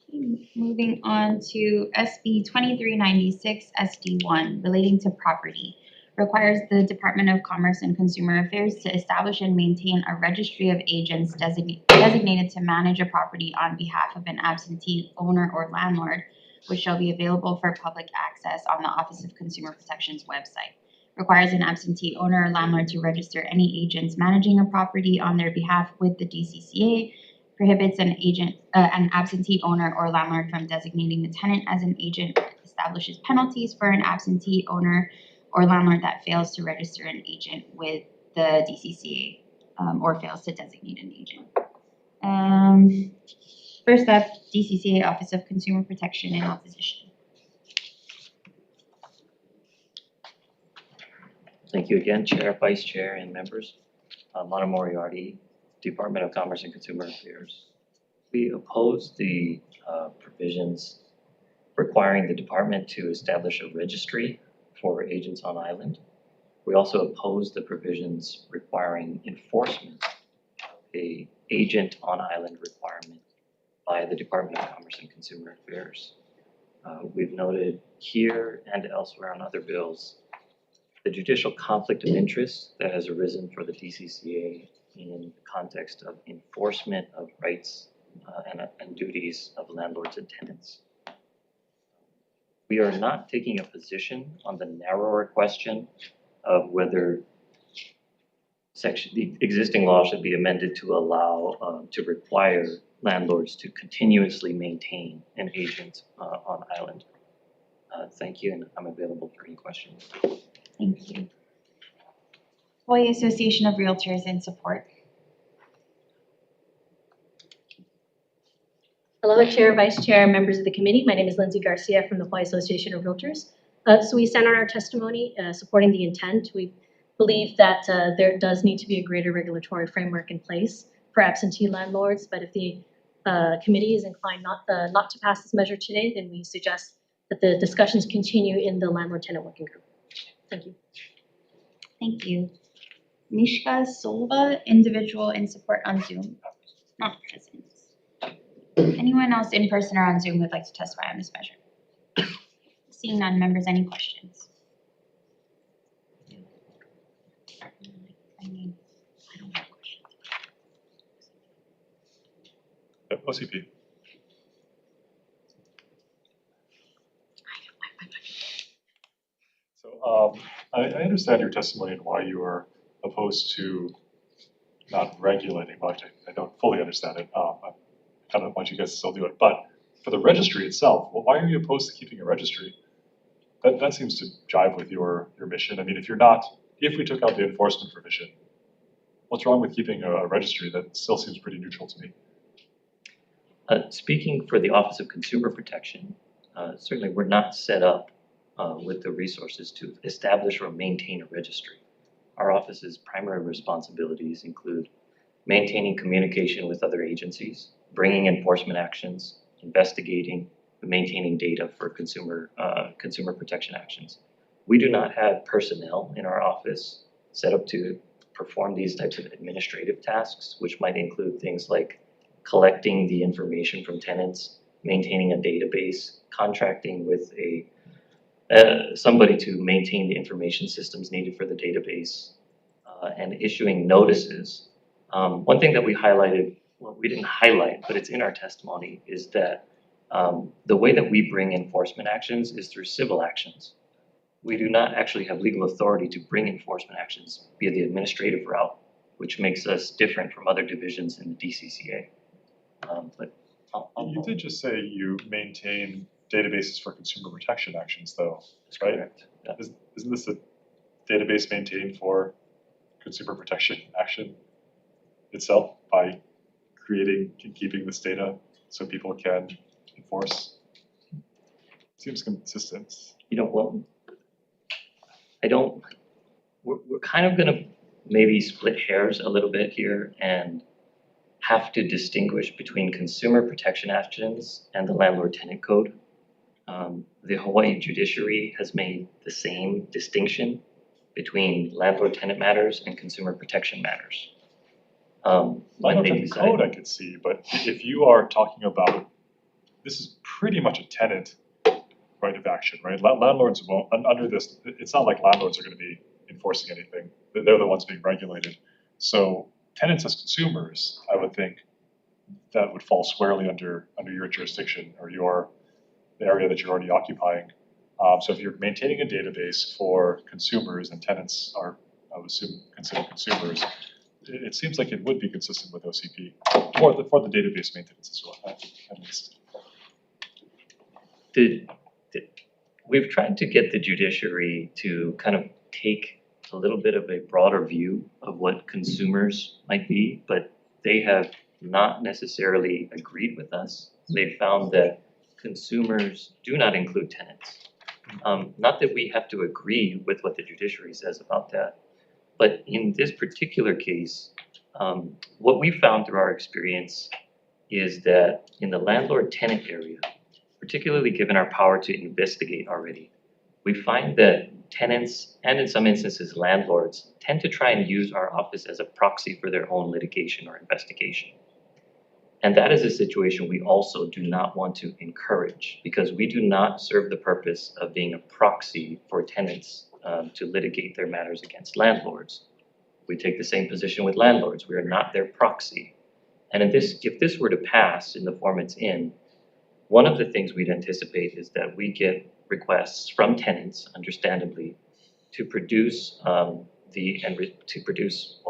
Okay, moving on to SB 2396 SD1 relating to property. Requires the Department of Commerce and Consumer Affairs to establish and maintain a registry of agents designated to manage a property on behalf of an absentee owner or landlord, which shall be available for public access on the Office of Consumer Protection's website. Requires an absentee owner or landlord to register any agents managing a property on their behalf with the DCCA. Prohibits an absentee owner or landlord from designating a tenant as an agent. Establishes penalties for an absentee owner or landlord that fails to register an agent with the DCCA or fails to designate an agent. First up, DCCA Office of Consumer Protection in opposition. Thank you again, Chair, Vice Chair, and members. Mona Moriarty, Department of Commerce and Consumer Affairs. We oppose the provisions requiring the department to establish a registry for agents on island. We also oppose the provisions requiring enforcement of a agent on island requirement by the Department of Commerce and Consumer Affairs. We've noted here and elsewhere on other bills the judicial conflict of interest that has arisen for the DCCA in the context of enforcement of rights and duties of landlords and tenants. We are not taking a position on the narrower question of whether the existing law should be amended to allow, to require landlords to continuously maintain an agent on island. Thank you, and I'm available for any questions. Thank you. Hawaii Association of Realtors in support. Hello, Chair, Vice Chair, members of the committee. My name is Lindsay Garcia from the Hawaii Association of Realtors. So we stand on our testimony supporting the intent. We believe that there does need to be a greater regulatory framework in place for absentee landlords, but if the committee is inclined not to pass this measure today, then we suggest that the discussions continue in the landlord-tenant working group. Thank you. Thank you. Mishka Solva, individual in support on Zoom, not present. Anyone else in person or on Zoom would like to testify on this measure? Seeing none, members, any questions? I mean, I don't have questions. OCP. So I understand your testimony and why you are opposed to not regulating much. I don't fully understand it. I kind of want you guys to still do it. But for the registry itself, well, why are you opposed to keeping a registry? That seems to jive with your mission. I mean, if we took out the enforcement provision, what's wrong with keeping a registry? That still seems pretty neutral to me. Speaking for the Office of Consumer Protection, certainly we're not set up with the resources to establish or maintain a registry. Our office's primary responsibilities include maintaining communication with other agencies, bringing enforcement actions, investigating, and maintaining data for consumer protection actions. We do not have personnel in our office set up to perform these types of administrative tasks, which might include things like collecting the information from tenants, maintaining a database, contracting with somebody to maintain the information systems needed for the database, and issuing notices. One thing that we highlighted, well, we didn't highlight, but it's in our testimony, is that the way that we bring enforcement actions is through civil actions. We do not actually have legal authority to bring enforcement actions via the administrative route, which makes us different from other divisions in the DCCA. But You did just say you maintain databases for consumer protection actions, though, right? Correct. Yeah. Isn't this a database maintained for consumer protection action itself by creating and keeping this data so people can enforce? Seems consistent. You know, well, we're kind of gonna maybe split hairs a little bit here and have to distinguish between consumer protection actions and the landlord-tenant code. The Hawaii judiciary has made the same distinction between landlord-tenant matters and consumer protection matters. Landlord-tenant code I could see, but if you are talking about, this is pretty much a tenant right of action, right? Landlords won't, under this, it's not like landlords are gonna be enforcing anything. They're the ones being regulated. So tenants as consumers, I would think that would fall squarely under your jurisdiction or the area that you're already occupying. So if you're maintaining a database for consumers and tenants are, I would assume, considered consumers, it seems like it would be consistent with OCP for the database maintenance as well, at least. We've tried to get the judiciary to kind of take a little bit of a broader view of what consumers might be, but they have not necessarily agreed with us. They found that consumers do not include tenants. Not that we have to agree with what the judiciary says about that, but in this particular case, what we found through our experience is that in the landlord-tenant area, particularly given our power to investigate already, we find that tenants, and in some instances landlords, tend to try and use our office as a proxy for their own litigation or investigation. And that is a situation we also do not want to encourage, because we do not serve the purpose of being a proxy for tenants to litigate their matters against landlords. We take the same position with landlords. We are not their proxy. And if this were to pass in the form it's in, one of the things we'd anticipate is that we get requests from tenants, understandably, to produce well,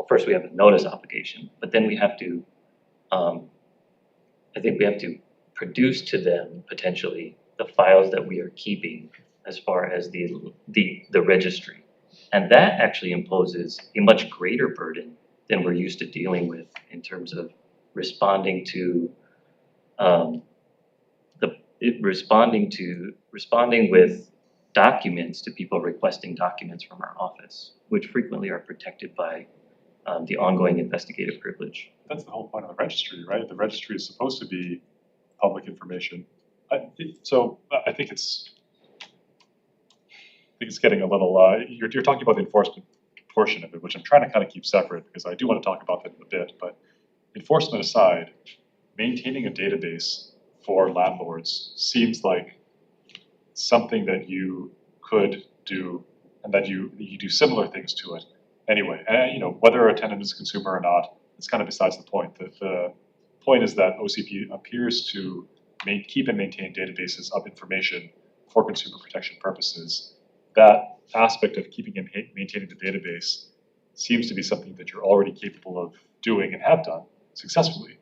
first we have a notice obligation, but then we have to, I think we have to produce to them potentially the files that we are keeping as far as the registry. And that actually imposes a much greater burden than we're used to dealing with in terms of responding with documents to people requesting documents from our office, which frequently are protected by the ongoing investigative privilege. That's the whole point of the registry, right? The registry is supposed to be public information. So I think it's getting a little, you're talking about the enforcement portion of it, which I'm trying to kind of keep separate because I do want to talk about that in a bit, but enforcement aside, maintaining a database for landlords seems like something that you could do and that you do similar things to it anyway. And whether a tenant is a consumer or not, it's kind of besides the point. The point is that OCP appears to keep and maintain databases of information for consumer protection purposes. That aspect of keeping and maintaining the database seems to be something that you're already capable of doing and have done successfully.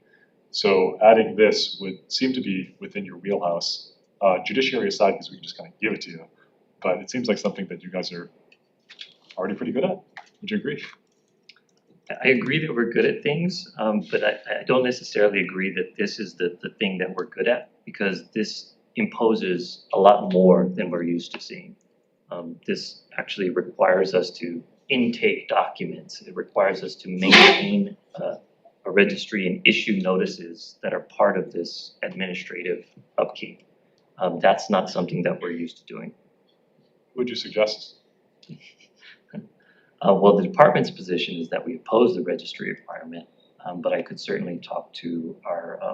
So adding this would seem to be within your wheelhouse, judiciary aside, because we can just kind of give it to you. But it seems like something that you guys are already pretty good at. Would you agree? I agree that we're good at things, but I don't necessarily agree that this is the thing that we're good at, because this imposes a lot more than we're used to seeing. This actually requires us to intake documents. It requires us to maintain a registry and issue notices that are part of this administrative upkeep. That's not something that we're used to doing. Would you suggest? Well, the department's position is that we oppose the registry requirement, but I could certainly talk to our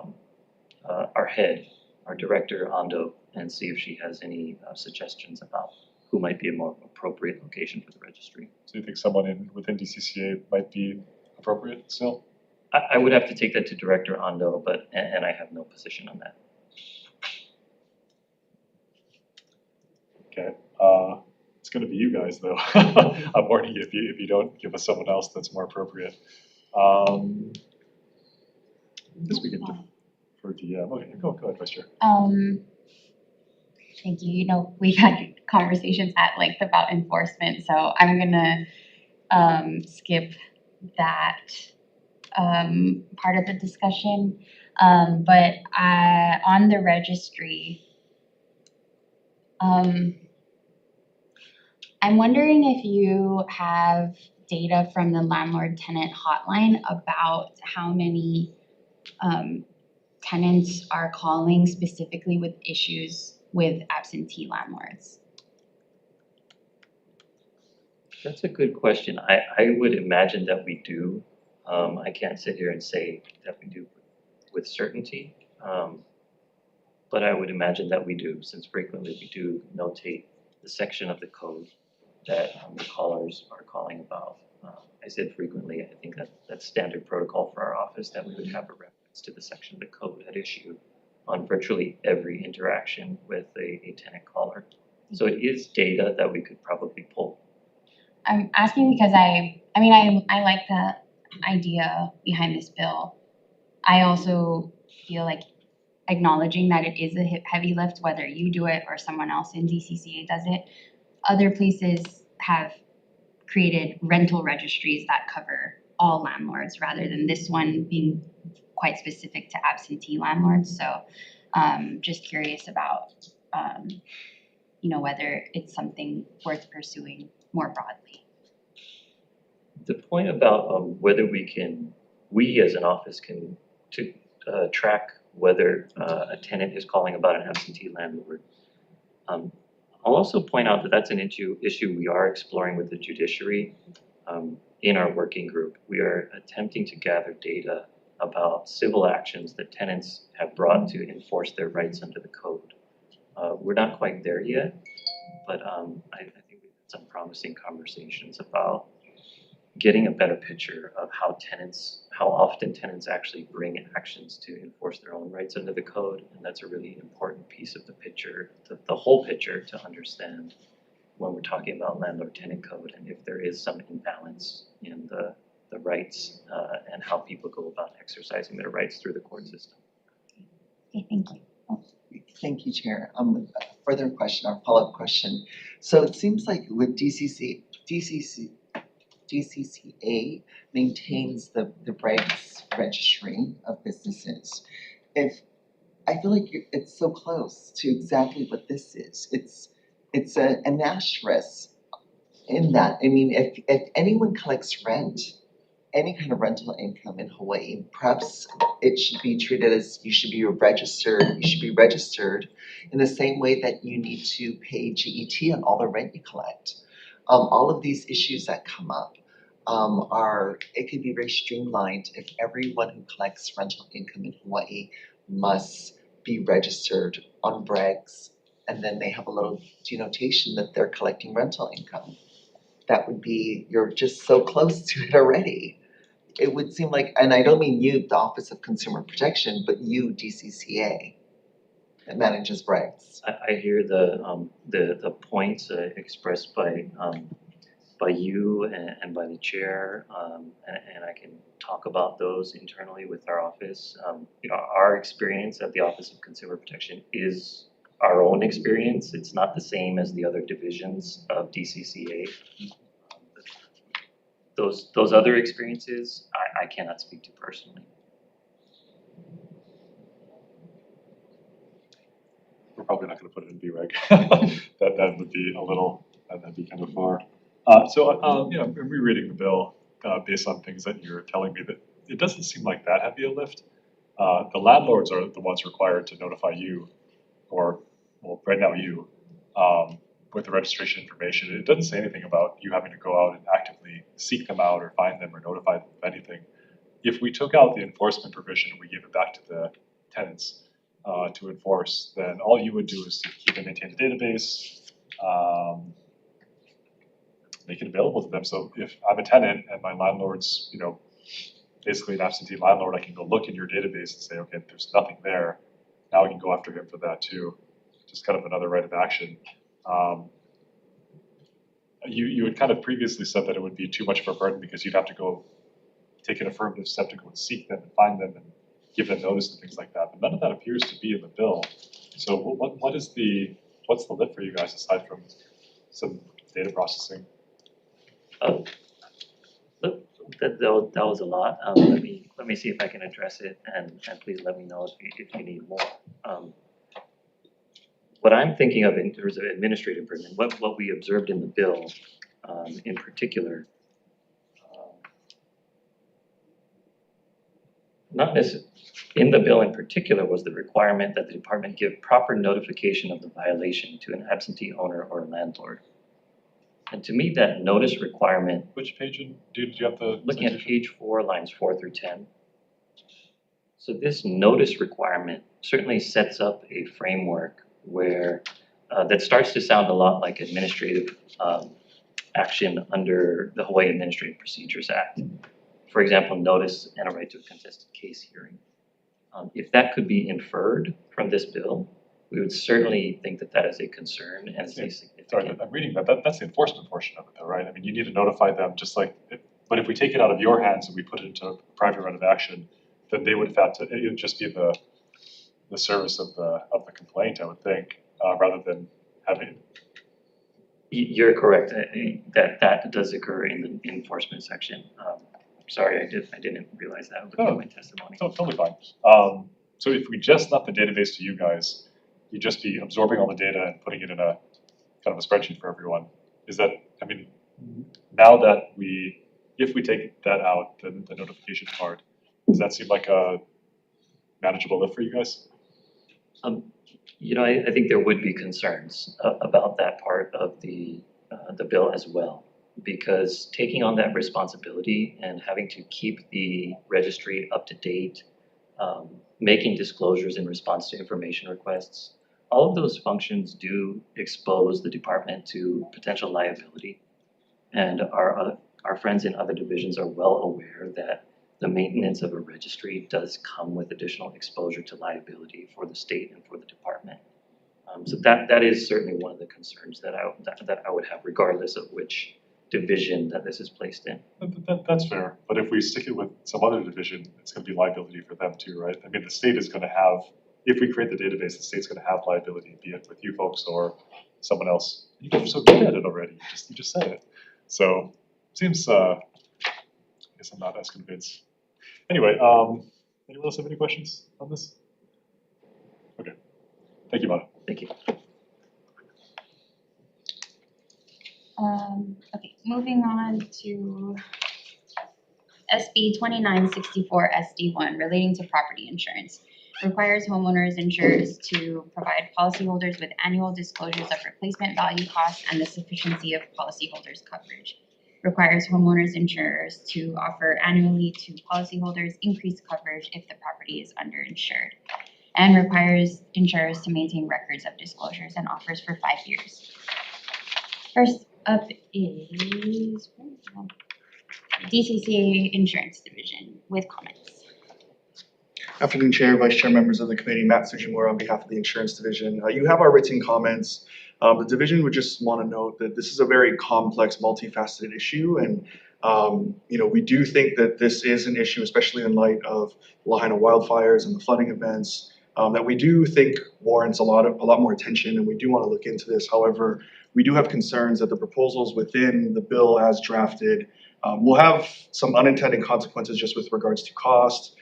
head, our director, Ando, and see if she has any suggestions about who might be a more appropriate location for the registry. So you think someone within DCCA might be appropriate still? I would have to take that to Director Ando, and I have no position on that. Okay, it's going to be you guys though. I'm warning you if you don't give us someone else that's more appropriate. I guess we can defer to okay, go ahead, Vice Chair. Thank you. We've had conversations at length about enforcement, so I'm gonna skip that part of the discussion. But on the registry, I'm wondering if you have data from the landlord-tenant hotline about how many tenants are calling specifically with issues with absentee landlords. That's a good question. I would imagine that we do. I can't sit here and say that we do with certainty, but I would imagine that we do, since frequently we do notate the section of the code that the callers are calling about. I said frequently, I think that's standard protocol for our office, that we would have a reference to the section of the code at issue on virtually every interaction with a tenant caller. So it is data that we could probably pull. I'm asking because I like the idea behind this bill. I also feel like acknowledging that it is a heavy lift, whether you do it or someone else in DCCA does it. Other places have created rental registries that cover all landlords rather than this one being quite specific to absentee landlords. So just curious about whether it's something worth pursuing more broadly. The point about whether we as an office can track whether a tenant is calling about an absentee landlord. I'll also point out that that's an issue we are exploring with the judiciary in our working group. We are attempting to gather data about civil actions that tenants have brought to enforce their rights under the code. We're not quite there yet, but I think we've had some promising conversations about getting a better picture of how often tenants actually bring actions to enforce their own rights under the code. And that's a really important piece of the picture, the whole picture, to understand when we're talking about landlord-tenant code and if there is some imbalance in the rights and how people go about exercising their rights through the court system. Okay, thank you. Thank you, Chair. A further question or follow-up question. So it seems like with DCCA maintains the regs registry of businesses. If I feel like it's so close to exactly what this is. It's an asterisk in that. I mean, if anyone collects rent, any kind of rental income in Hawaii, perhaps it should be treated as you should be registered in the same way that you need to pay GET on all the rent you collect. All of these issues that come up it could be very streamlined if everyone who collects rental income in Hawaii must be registered on regs, and then they have a little denotation that they're collecting rental income. That would be, you're just so close to it already. It would seem like, and I don't mean you, the Office of Consumer Protection, but you, DCCA, that manages regs. I hear the points expressed by you and by the chair, and I can talk about those internally with our office. Our experience at the Office of Consumer Protection is our own experience. It's not the same as the other divisions of DCCA. Those other experiences, I cannot speak to personally. We're probably not going to put it in BREG. that would be a little, that'd be kind of far. I'm rereading the bill based on things that you're telling me, that it doesn't seem like that heavy a lift. The landlords are the ones required to notify you, or well, right now you, with the registration information. It doesn't say anything about you having to go out and actively seek them out or find them or notify them of anything. If we took out the enforcement provision and we give it back to the tenants to enforce, then all you would do is to keep and maintain the database, make it available to them. So if I'm a tenant and my landlord's, basically an absentee landlord, I can go look in your database and say, okay, there's nothing there. Now I can go after him for that too. Just kind of another right of action. You had kind of previously said that it would be too much of a burden because you'd have to go take an affirmative step to go and seek them and find them and give them notice and things like that. But none of that appears to be in the bill. So what's the lift for you guys aside from some data processing? That was a lot. Let me see if I can address it, and please let me know if you need more. What I'm thinking of in terms of administrative burden, what we observed in the bill, in particular, not necessarily in the bill in particular, was the requirement that the department give proper notification of the violation to an absentee owner or landlord. And to me, that notice requirement. Which page do you have the? Looking at page 4, lines 4 through 10. So this notice requirement certainly sets up a framework where that starts to sound a lot like administrative action under the Hawaii Administrative Procedures Act. For example, notice and a right to a contested case hearing. If that could be inferred from this bill, we would certainly think that that is a concern and is a significant. Sorry, I'm reading that. That's the enforcement portion of it, though, right? I mean, you need to notify them, just like. But if we take it out of your hands and we put it into private right of action, then they would have had to. It would just be the service of the complaint, I would think, rather than having. You're correct. That does occur in the enforcement section. sorry, I didn't realize that looking at my testimony. Totally fine. So if we just left the database to you guys, you'd just be absorbing all the data and putting it in a kind of a spreadsheet for everyone. Is that, I mean, now that if we take that out, then the notification part, does that seem like a manageable lift for you guys? You know, I think there would be concerns about that part of the bill as well, because taking on that responsibility and having to keep the registry up to date, making disclosures in response to information requests, all of those functions do expose the department to potential liability. And our friends in other divisions are well aware that the maintenance of a registry does come with additional exposure to liability for the state and for the department. So that is certainly one of the concerns that I would have, regardless of which division that this is placed in. That's fair, but if we stick it with some other division, it's going to be liability for them too, right? I mean, the state is going to have, if we create the database, the state's going to have liability, be it with you folks or someone else. You guys are so good at it already. You just said it. So seems, I guess I'm not as convinced. Anyway, anyone else have any questions on this? Okay, thank you, Manu. Thank you. Okay, moving on to SB 2964 SD1 relating to property insurance. Requires homeowners insurers to provide policyholders with annual disclosures of replacement value costs and the sufficiency of policyholders' coverage. Requires homeowners insurers to offer annually to policyholders increased coverage if the property is underinsured. And requires insurers to maintain records of disclosures and offers for 5 years. First up is DCCA Insurance Division with comments. Afternoon, Chair, Vice Chair, members of the committee, Matt Sujimura on behalf of the Insurance Division. You have our written comments. The division would just want to note that this is a very complex, multifaceted issue, and we do think that this is an issue, especially in light of Lahaina wildfires and the flooding events, that we do think warrants a lot more attention, and we do want to look into this. However, we do have concerns that the proposals within the bill as drafted will have some unintended consequences just with regards to cost,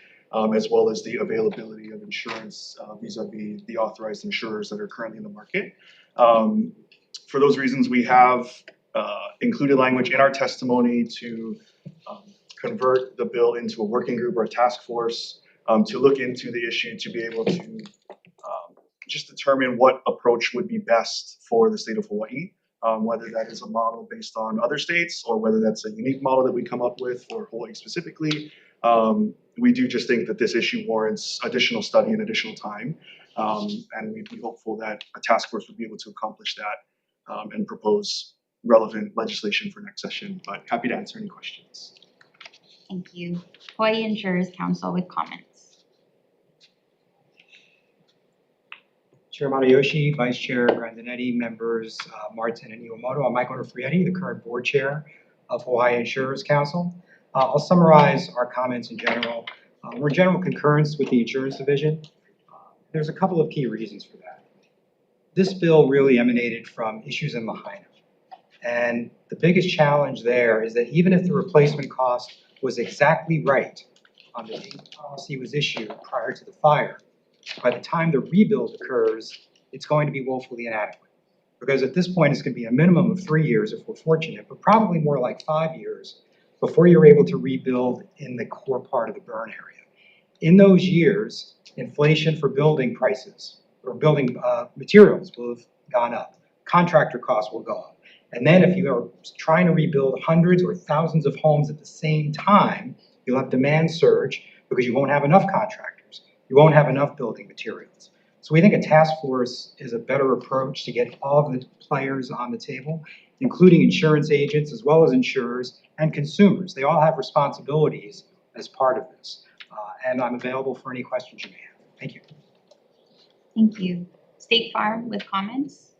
as well as the availability of insurance vis-a-vis the authorized insurers that are currently in the market. For those reasons, we have included language in our testimony to convert the bill into a working group or a task force to look into the issue, to be able to just determine what approach would be best for the state of Hawaii, whether that is a model based on other states or whether that's a unique model that we come up with for Hawaii specifically. We do just think that this issue warrants additional study and additional time, and we'd be hopeful that a task force would be able to accomplish that and propose relevant legislation for next session, but happy to answer any questions. Thank you. Hawaii Insurers Council with comments. Chair Matayoshi, Vice Chair Grandinetti, members Martin and Iwamoto. I'm Michael Frietti, the current board chair of Hawaii Insurers Council. I'll summarize our comments in general. We're in general concurrence with the Insurance Division. There's a couple of key reasons for that. This bill really emanated from issues in Lahaina. And the biggest challenge there is that even if the replacement cost was exactly right on the date the policy was issued prior to the fire, by the time the rebuild occurs, it's going to be woefully inadequate. Because at this point, it's going to be a minimum of 3 years if we're fortunate, but probably more like 5 years before you're able to rebuild in the core part of the burn area. In those years, inflation for building prices or building materials will have gone up. Contractor costs will go up. And then if you are trying to rebuild hundreds or thousands of homes at the same time, you'll have demand surge because you won't have enough contractors. You won't have enough building materials. So we think a task force is a better approach to get all of the players on the table, including insurance agents as well as insurers and consumers. They all have responsibilities as part of this. And I'm available for any questions you may have. Thank you. Thank you. State Farm with comments.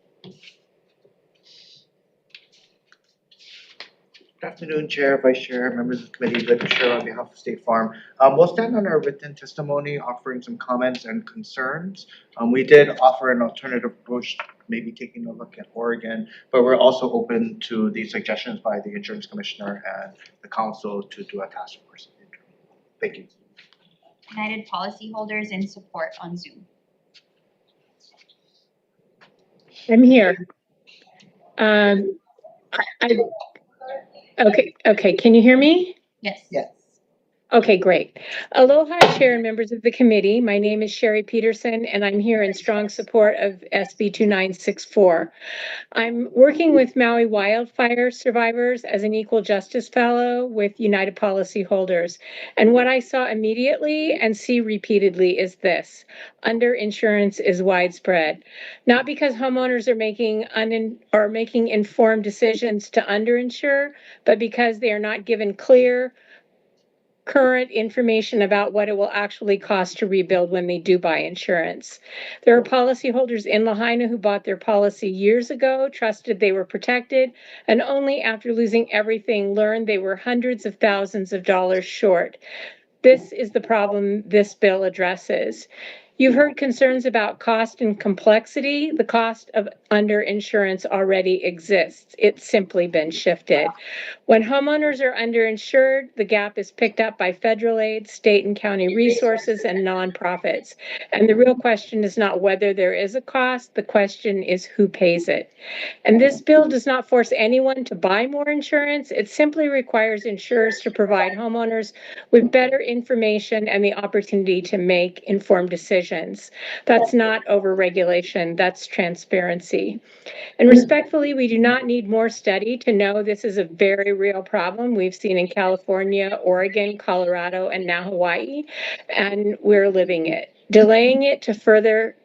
Good afternoon, Chair, Vice Chair, members of the committee, Blake Bashir on behalf of State Farm. We'll stand on our written testimony, offering some comments and concerns. We did offer an alternative approach, maybe taking a look at Oregon, but we're also open to the suggestions by the Insurance Commissioner and the Council to do a task force. Thank you. United policyholders in support on Zoom. I'm here. Okay, can you hear me? Yes. Yes. Okay, great. Aloha, Chair and members of the committee. My name is Sherry Peterson, and I'm here in strong support of SB 2964. I'm working with Maui wildfire survivors as an equal justice fellow with United Policyholders. And what I saw immediately and see repeatedly is this: underinsurance is widespread. Not because homeowners are making informed decisions to underinsure, but because they are not given clear, current information about what it will actually cost to rebuild when they do buy insurance. There are policyholders in Lahaina who bought their policy years ago, trusted they were protected, and only after losing everything learned they were hundreds of thousands of dollars short. This is the problem this bill addresses. You've heard concerns about cost and complexity. The cost of underinsurance already exists. It's simply been shifted. When homeowners are underinsured, the gap is picked up by federal aid, state and county resources, and nonprofits. And the real question is not whether there is a cost, the question is who pays it. And this bill does not force anyone to buy more insurance. It simply requires insurers to provide homeowners with better information and the opportunity to make informed decisions. That's not overregulation, that's transparency. And respectfully, we do not need more study to know this is a very real problem we've seen in California, Oregon, Colorado, and now Hawaii, and we're living it. Delaying it to further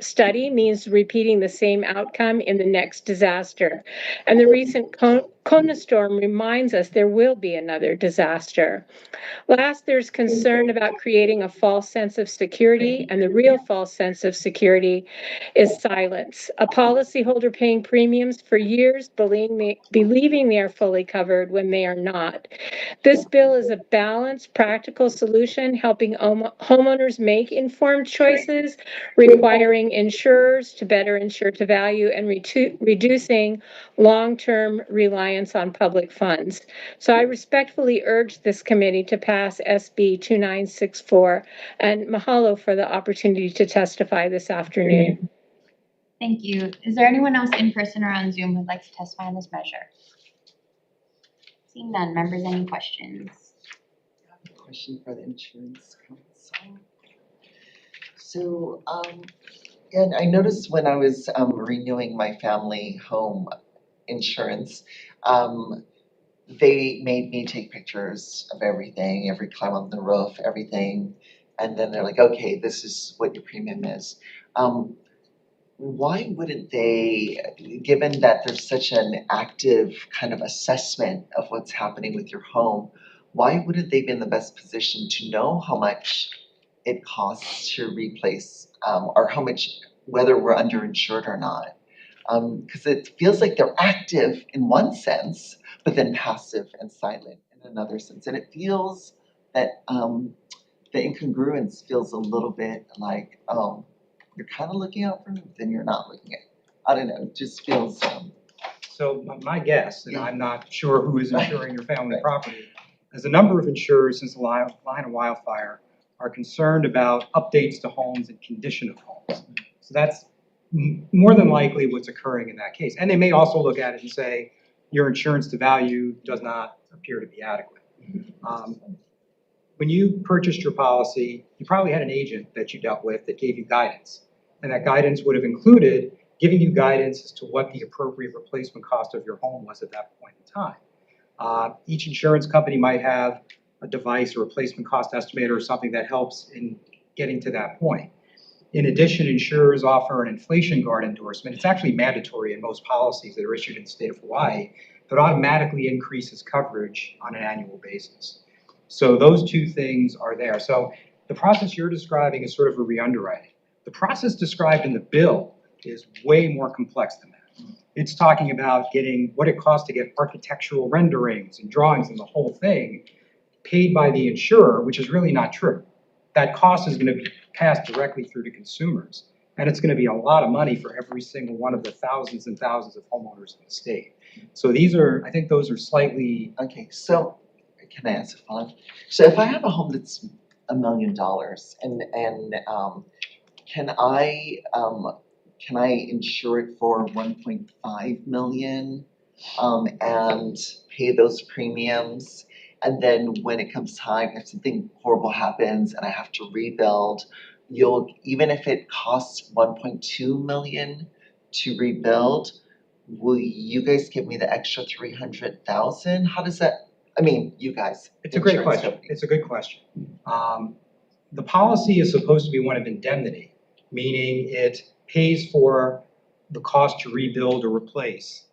study means repeating the same outcome in the next disaster. And the recent Kona storm reminds us there will be another disaster. Last, there's concern about creating a false sense of security, and the real false sense of security is silence. A policyholder paying premiums for years, believing they are fully covered when they are not. This bill is a balanced, practical solution, helping homeowners make informed choices, requiring insurers to better insure to value, and reducing long-term reliance on public funds. So I respectfully urge this committee to pass SB 2964, and mahalo for the opportunity to testify this afternoon. Thank you. Is there anyone else in person or on Zoom who'd like to testify on this measure? Seeing none, members, any questions? Question for the Insurance Council. So, and I noticed when I was renewing my family home insurance, they made me take pictures of everything, every climb on the roof, everything, and then they're like, okay, this is what your premium is. Why wouldn't they, given that there's such an active kind of assessment of what's happening with your home, why wouldn't they be in the best position to know how much it costs to replace, or how much, whether we're underinsured or not? Because it feels like they're active in one sense, but then passive and silent in another sense. And it feels that the incongruence feels a little bit like, oh, you're kind of looking out for me, but then you're not looking at, I don't know, it just feels. So my guess, and I'm not sure who is insuring your family property, is a number of insurers since the Lahaina wildfire are concerned about updates to homes and condition of homes. So that's more than likely what's occurring in that case. And they may also look at it and say, your insurance to value does not appear to be adequate. When you purchased your policy, you probably had an agent that you dealt with that gave you guidance. And that guidance would have included giving you guidance as to what the appropriate replacement cost of your home was at that point in time. Each insurance company might have a device, a replacement cost estimator, or something that helps in getting to that point. In addition, insurers offer an inflation guard endorsement. It's actually mandatory in most policies that are issued in the state of Hawaii that automatically increases coverage on an annual basis. So those two things are there. So the process you're describing is sort of a re-underwriting. The process described in the bill is way more complex than that. It's talking about getting what it costs to get architectural renderings and drawings and the whole thing paid by the insurer, which is really not true. That cost is gonna be passed directly through to consumers. And it's gonna be a lot of money for every single one of the thousands and thousands of homeowners in the state. So these are, I think those are slightly. Okay, so can I ask a follow-up? So if I have a home that's $1 million and can I insure it for 1.5 million and pay those premiums? And then when it comes time, if something horrible happens and I have to rebuild, even if it costs 1.2 million to rebuild, will you guys give me the extra 300,000? How does that, I mean, you guys. It's a great insurance question. companies. It's a good question. The policy is supposed to be one of indemnity, meaning it pays for the cost to rebuild or replace.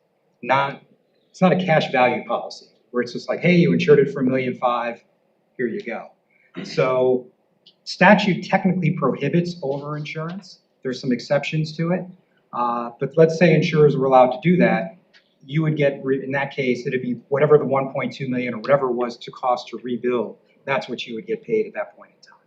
It's not a cash value policy where it's just like, hey, you insured it for $1.5 million, here you go. So statute technically prohibits overinsurance. There's some exceptions to it. But let's say insurers were allowed to do that. You would get, in that case, it'd be whatever the 1.2 million or whatever it was to cost to rebuild, that's what you would get paid at that point in time.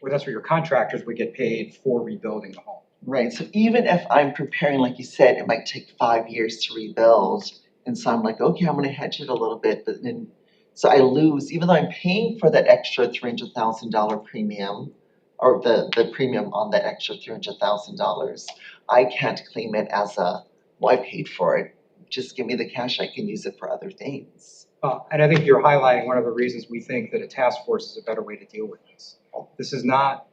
Or that's what your contractors would get paid for rebuilding the home. Right, so even if I'm preparing, like you said, it might take 5 years to rebuild, and so I'm like, okay, I'm gonna hedge it a little bit, but then, so I lose, even though I'm paying for that extra $300,000 premium, or the premium on that extra $300,000, I can't claim it as well, I paid for it, just give me the cash, I can use it for other things. And I think you're highlighting one of the reasons we think that a task force is a better way to deal with this. This is not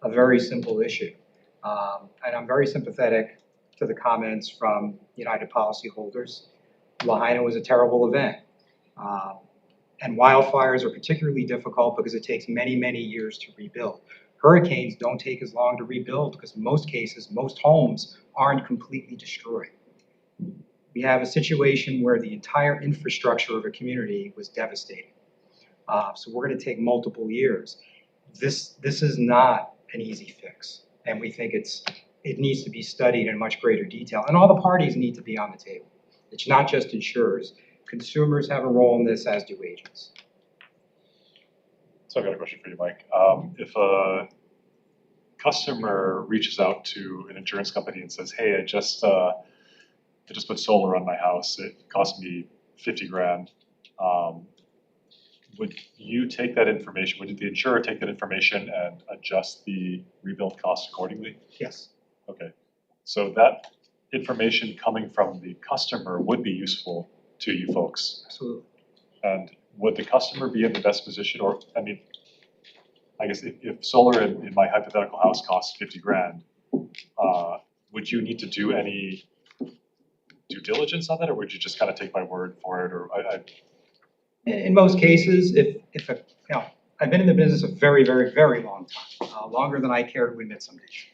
a very simple issue. And I'm very sympathetic to the comments from United policyholders. Lahaina was a terrible event. And wildfires are particularly difficult because it takes many, many years to rebuild. Hurricanes don't take as long to rebuild because in most cases, most homes aren't completely destroyed. We have a situation where the entire infrastructure of a community was devastated. So we're gonna take multiple years. This is not an easy fix. And we think it needs to be studied in much greater detail. And all the parties need to be on the table. It's not just insurers. Consumers have a role in this, as do agents. So I've got a question for you, Mike. If a customer reaches out to an insurance company and says, hey, I just put solar on my house, it cost me 50 grand. Would you take that information, would the insurer take that information and adjust the rebuild cost accordingly? Yes. Okay, so that information coming from the customer would be useful to you folks. Absolutely. And would the customer be in the best position, or, I mean, I guess if solar in my hypothetical house costs 50 grand, would you need to do any due diligence on that, or would you just kind of take my word for it, or In most cases, I've been in the business a very, very, very long time, longer than I care to admit some days.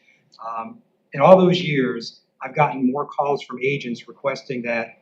In all those years, I've gotten more calls from agents requesting that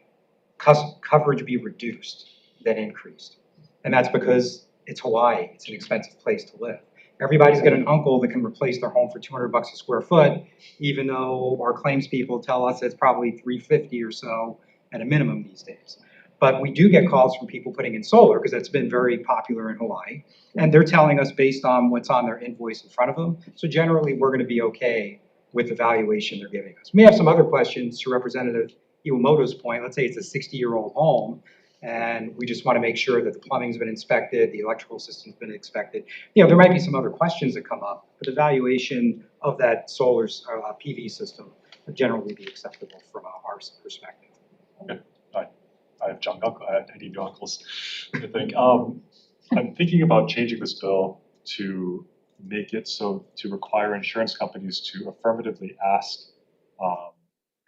coverage be reduced than increased. And that's because it's Hawaii, it's an expensive place to live. Everybody's got an uncle that can replace their home for $200 a square foot, even though our claims people tell us it's probably $350 or so at a minimum these days. But we do get calls from people putting in solar because that's been very popular in Hawaii. And they're telling us based on what's on their invoice in front of them. So generally, we're gonna be okay with the valuation they're giving us. We have some other questions to Representative Iwamoto's point. Let's say it's a 60-year-old home and we just wanna make sure that the plumbing's been inspected, the electrical system's been inspected. There might be some other questions that come up, but the valuation of that solar PV system would generally be acceptable from our perspective. Okay. I have young uncle, I need new uncles, I think. I'm thinking about changing this bill to make it so to require insurance companies to affirmatively ask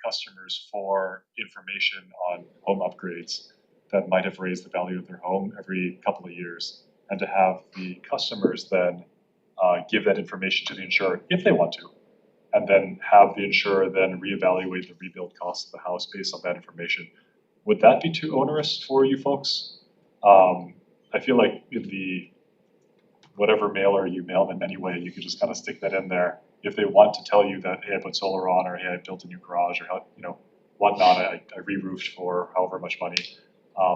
customers for information on home upgrades that might have raised the value of their home every couple of years, and to have the customers then give that information to the insurer if they want to, and then have the insurer then reevaluate the rebuild cost of the house based on that information. Would that be too onerous for you folks? I feel like in the whatever mailer you mail them anyway, you could just kind of stick that in there. If they want to tell you that, hey, I put solar on, or hey, I built a new garage, or whatnot, I re-roofed for however much money,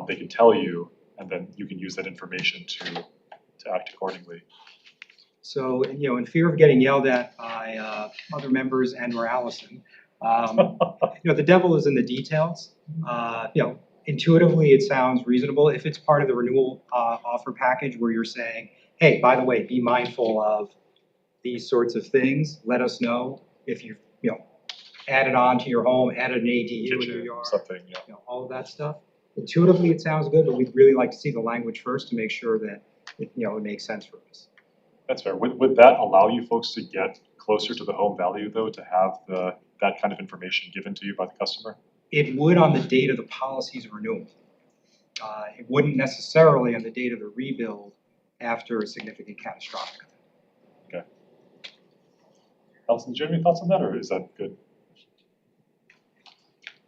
they can tell you, and then you can use that information to act accordingly. So, you know, in fear of getting yelled at by other members and/or Allison, you know, the devil is in the details. You know, intuitively, it sounds reasonable. If it's part of the renewal offer package where you're saying, hey, by the way, be mindful of these sorts of things, let us know. If you know, added on to your home, added an ADU in your yard, something, yeah. you know, all of that stuff. Intuitively, it sounds good, but we'd really like to see the language first to make sure that it, you know, it makes sense for us. That's fair. Would that allow you folks to get closer to the home value though, to have that kind of information given to you by the customer? It would on the date of the policy's renewal. It wouldn't necessarily on the date of the rebuild after a significant catastrophic event. Okay. Allison, do you have any thoughts on that, or is that good?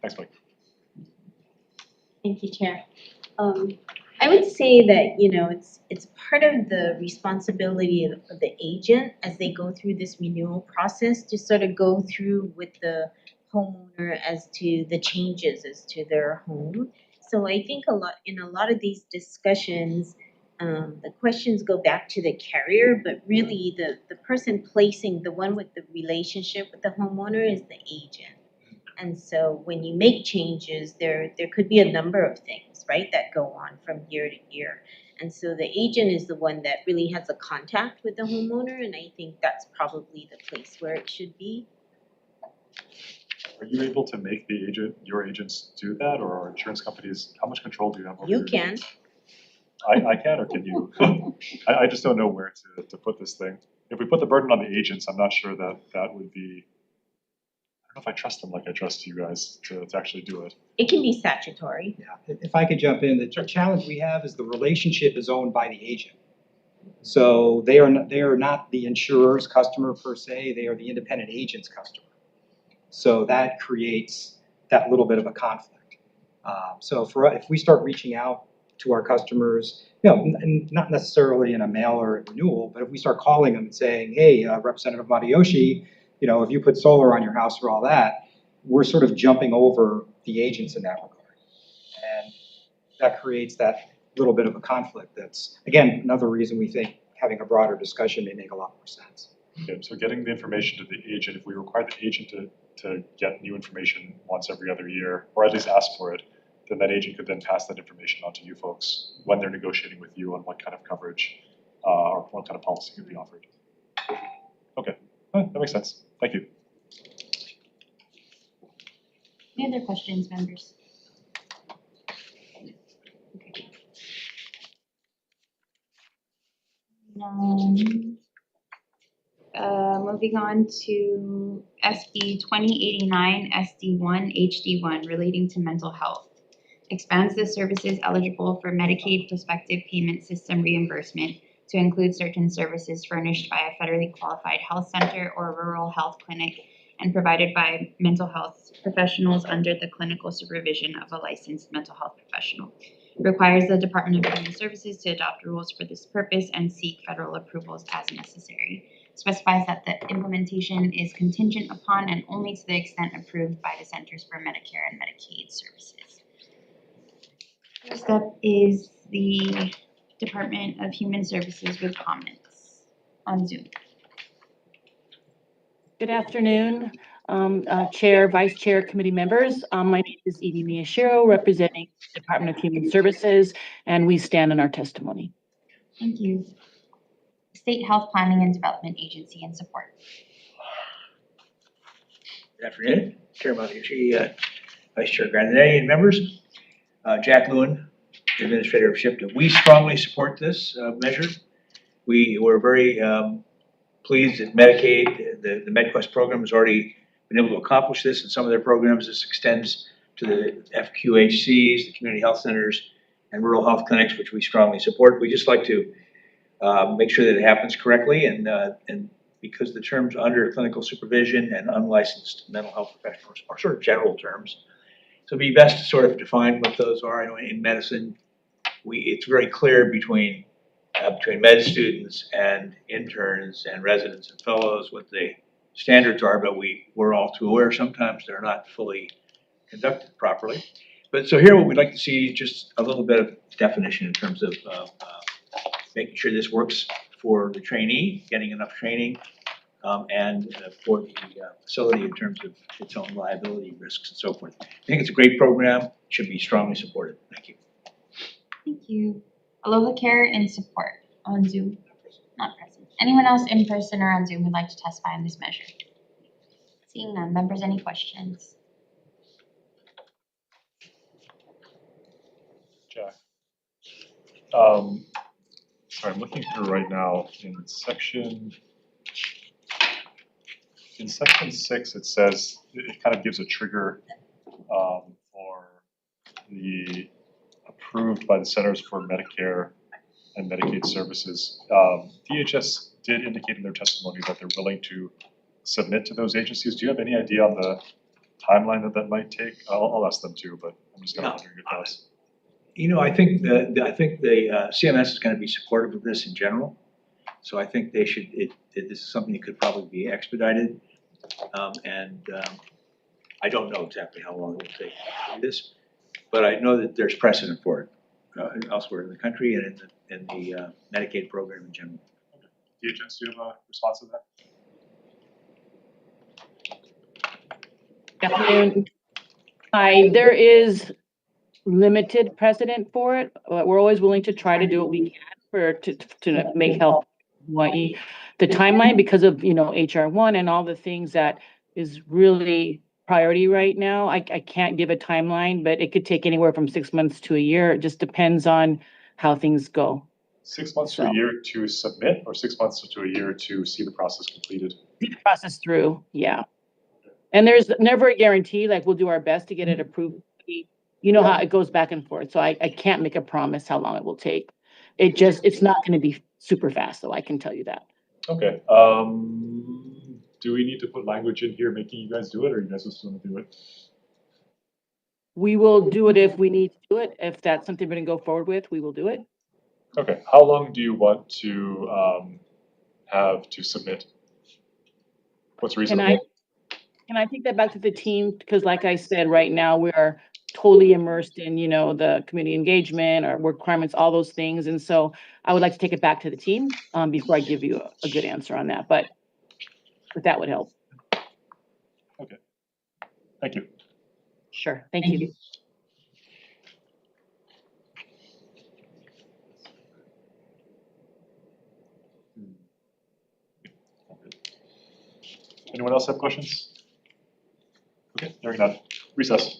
Thanks, Mike. Thank you, Chair. I would say that, you know, it's part of the responsibility of the agent as they go through this renewal process to sort of go through with the homeowner as to the changes as to their home. So I think in a lot of these discussions, the questions go back to the carrier, but really the person placing, the one with the relationship with the homeowner is the agent. And so when you make changes, there could be a number of things, right, that go on from year to year. And so the agent is the one that really has a contact with the homeowner, and I think that's probably the place where it should be. Are you able to make your agents do that, or are insurance companies, how much control do you have over You your can. agents? I can, or can you? I just don't know where to put this thing. If we put the burden on the agents, I'm not sure that would be, I don't know if I trust them like I trust you guys to actually do it. It can be statutory. Yeah, if I could jump in, the challenge we have is the relationship is owned by the agent. So they are not the insurer's customer per se, they are the independent agent's customer. So that creates that little bit of a conflict. So if we start reaching out to our customers, you know, not necessarily in a mail or a renewal, but if we start calling them and saying, hey, Representative Matayoshi, you know, if you put solar on your house or all that, we're sort of jumping over the agents in that regard. And that creates that little bit of a conflict. That's, again, another reason we think having a broader discussion may make a lot more sense. Okay, so getting the information to the agent, if we require the agent to get new information once every other year, or at least ask for it, then that agent could then pass that information on to you folks when they're negotiating with you on what kind of coverage or what kind of policy could be offered. Okay, that makes sense. Thank you. Any other questions, members? Moving on to SB 2089 SD1 HD1 relating to mental health. Expands the services eligible for Medicaid prospective payment system reimbursement to include certain services furnished by a federally qualified health center or rural health clinic and provided by mental health professionals under the clinical supervision of a licensed mental health professional. Requires the Department of Human Services to adopt rules for this purpose and seek federal approvals as necessary. Specifies that the implementation is contingent upon and only to the extent approved by the Centers for Medicare and Medicaid Services. First up is the Department of Human Services with comments on Zoom. Good afternoon, Chair, Vice Chair, committee members. My name is Edie Miyashiro, representing the Department of Human Services, and we stand on our testimony. Thank you. State Health Planning and Development Agency and support. Good afternoon, Chair Matayoshi, Vice Chair Grandinetti, and members. Jack Lewin, Administrator of SHPTA. We strongly support this measure. We were very pleased that Medicaid, the MedQuest program, has already been able to accomplish this in some of their programs. This extends to the FQHCs, the community health centers, and rural health clinics, which we strongly support. We just like to make sure that it happens correctly, and because the terms under clinical supervision and unlicensed mental health professionals are sort of general terms, so it'd be best to sort of define what those are. I know in medicine, it's very clear between med students and interns and residents and fellows what the standards are, but we're all too aware sometimes they're not fully conducted properly. But so here, what we'd like to see, just a little bit of definition in terms of making sure this works for the trainee, getting enough training, and for the facility in terms of its own liability risks and so forth. I think it's a great program, should be strongly supported. Thank you. Thank you. Aloha Care in support on Zoom, not present. Anyone else in person or on Zoom would like to testify on this measure? Seeing none, members, any questions? Jack. Sorry, I'm looking through right now in section 6, it says, it kind of gives a trigger for the approved by the Centers for Medicare and Medicaid Services. DHS did indicate in their testimony that they're willing to submit to those agencies. Do you have any idea on the timeline that might take? I'll ask them too, but I'm just kind of wondering your thoughts. You know, I think the CMS is gonna be supportive of this in general. So I think they should, this is something that could probably be expedited. I don't know exactly how long it will take to do this, but I know that there's precedent for it elsewhere in the country and in the Medicaid program in general. DHS, do you have a response to that? Afternoon. Hi, there is limited precedent for it, but we're always willing to try to do what we can to make health Hawaii. The timeline, because of, you know, HR1 and all the things that is really priority right now, I can't give a timeline, but it could take anywhere from 6 months to a year. It just depends on how things go. 6 months to a year to submit, or 6 months to a year to see the process completed? See the process through, yeah. And there's never a guarantee, like we'll do our best to get it approved. You know how it goes back and forth, so I can't make a promise how long it will take. It's not gonna be super fast, though, I can tell you that. Okay, do we need to put language in here making you guys do it, or you guys just wanna do it? We will do it if we need to do it. If that's something we're gonna go forward with, we will do it. Okay, how long do you want to have to submit? What's reasonable? Can I take that back to the team? Because like I said, right now, we are totally immersed in, you know, the community engagement, our work requirements, all those things. And so I would like to take it back to the team before I give you a good answer on that, but that would help. Okay, thank you. Sure, thank you. Anyone else have questions? Okay, hearing none. Recess.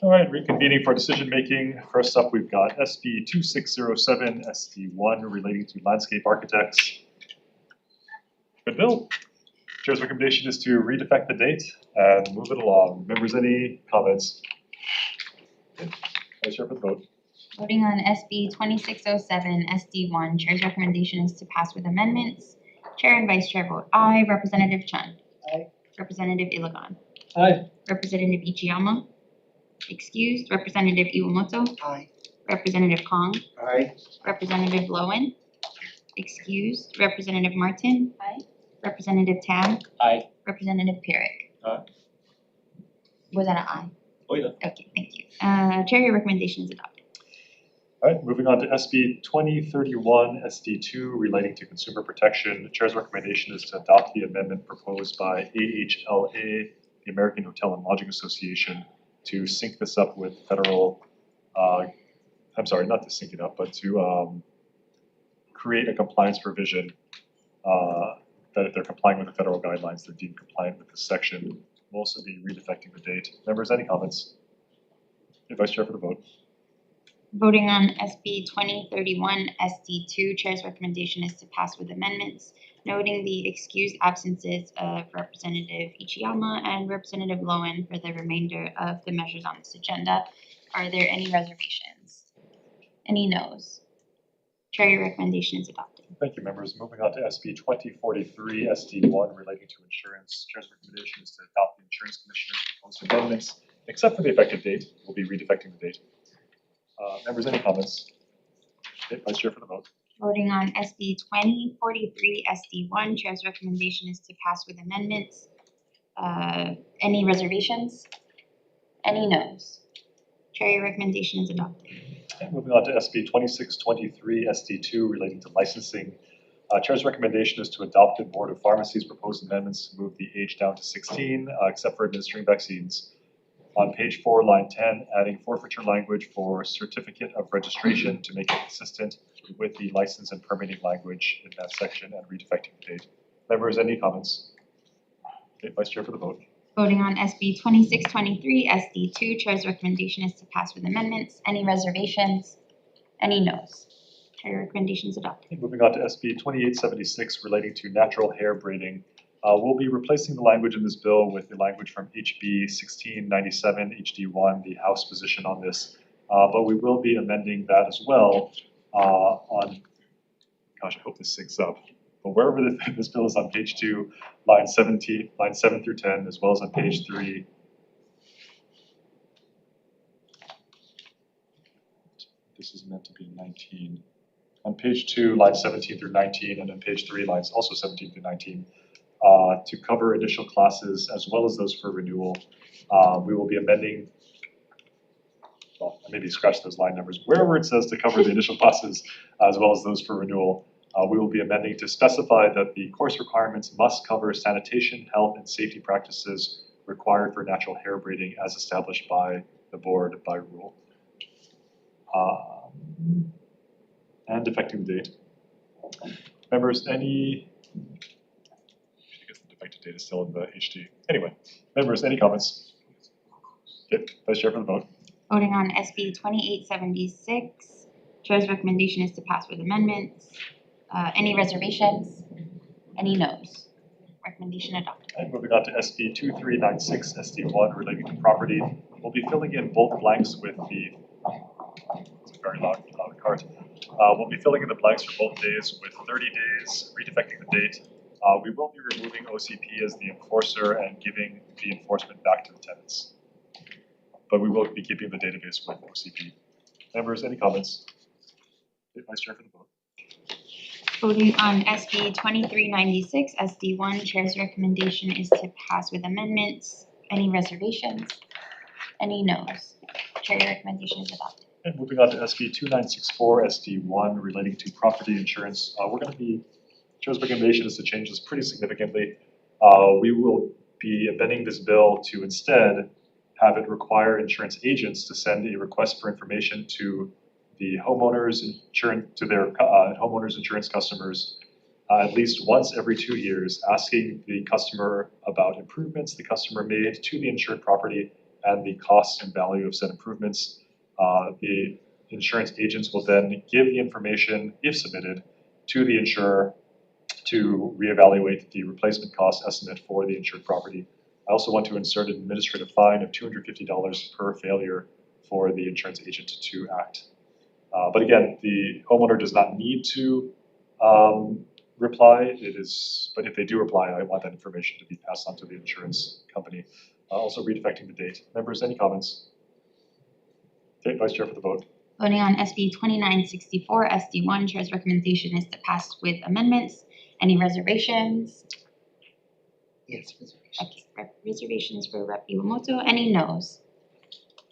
All right, reconvening for decision making. First up, we've got SB 2607 SD1 relating to landscape architects. Good bill. Chair's recommendation is to read-effect the date and move it along. Members, any comments? Okay. Vice Chair for the vote. Voting on SB 2607 SD1, Chair's recommendation is to pass with amendments. Chair and Vice Chair vote aye. Representative Chun. Aye. Representative Ilagan. Aye. Representative Ichiyama. Excused. Representative Iwamoto. Aye. Representative Kong. Aye. Representative Lowen. Excused. Representative Martin. Aye. Representative Tam. Aye. Representative Pyrick. Aye. Was that an aye? Oh, yeah. Okay, thank you. Chair, your recommendation is adopted. All right, moving on to SB 2031 SD2 relating to consumer protection. The Chair's recommendation is to adopt the amendment proposed by AHLA, the American Hotel and Lodging Association, to sync this up with federal, I'm sorry, not to sync it up, but to create a compliance provision that if they're complying with the federal guidelines, they're deemed compliant with this section. We'll also be read-effecting the date. Members, any comments? Okay, Vice Chair for the vote. Voting on SB 2031 SD2, Chair's recommendation is to pass with amendments, noting the excused absences of Representative Ichiyama and Representative Lowen for the remainder of the measures on this agenda. Are there any reservations? Any noes? Chair, your recommendation is adopted. Thank you, members. Moving on to SB 2043 SD1 relating to insurance. Chair's recommendation is to adopt the Insurance Commissioner's proposed amendments, except for the effective date. We'll be redefecting the date. Members, any comments? Okay, Vice Chair for the vote. Voting on SB 2043 SD1, Chair's recommendation is to pass with amendments. Any reservations? Any noes? Chair, your recommendation is adopted. Okay, moving on to SB 2623 SD2 relating to licensing. Chair's recommendation is to adopt the Board of Pharmacy's proposed amendments to move the age down to 16, except for administering vaccines. On page 4, line 10, adding forfeiture language for certificate of registration to make it consistent with the license and permitting language in that section and redefecting the date. Members, any comments? Okay, Vice Chair for the vote. Voting on SB 2623 SD2, Chair's recommendation is to pass with amendments. Any reservations? Any noes? Chair, your recommendation is adopted. Okay, moving on to SB 2876 relating to natural hair braiding. We'll be replacing the language in this bill with the language from HB 1697 HD1, the House position on this. But we will be amending that as well on, gosh, I hope this syncs up. But wherever this bill is on page 2, line 7 through 10, as well as on page 3. This is meant to be 19. On page 2, lines 17 through 19, and on page 3, lines also 17 through 19. To cover initial classes as well as those for renewal. We will be amending, well, maybe scratch those line numbers. Wherever it says to cover the initial classes as well as those for renewal, we will be amending to specify that the course requirements must cover sanitation, health, and safety practices required for natural hair braiding as established by the board by rule. And affecting the date. Members, any, I guess the defective date is still in the HD. Anyway, members, any comments? Okay, Vice Chair for the vote. Voting on SB 2876, Chair's recommendation is to pass with amendments. Any reservations? Any noes? Recommendation adopted. And moving on to SB 2396 SD1 relating to property. We'll be filling in both blanks with the, it's a very loud card. We'll be filling in the blanks for both days with 30 days, redefecting the date. We will be removing OCP as the enforcer and giving the enforcement back to the tenants. But we will be keeping the database with OCP. Members, any comments? Okay, Vice Chair for the vote. Voting on SB 2396 SD1, Chair's recommendation is to pass with amendments. Any reservations? Any noes? Chair, your recommendation is adopted. And moving on to SB 2964 SD1 relating to property insurance. We're going to be, Chair's recommendation is to change this pretty significantly. We will be amending this bill to instead have it require insurance agents to send a request for information to the homeowners insurance, to their homeowners insurance customers at least once every 2 years, asking the customer about improvements the customer made to the insured property and the cost and value of said improvements. The insurance agents will then give the information, if submitted, to the insurer to reevaluate the replacement cost estimate for the insured property. I also want to insert an administrative fine of $250 per failure for the insurance agent to act. But again, the homeowner does not need to reply. But if they do reply, I want that information to be passed on to the insurance company. Also read-affecting the date. Members, any comments? Okay, Vice Chair for the vote. Voting on SB 2964 SD1, Chair's recommendation is to pass with amendments. Any reservations? Yes, reservations. Okay, reservations for Rep. Iwamoto. Any noes?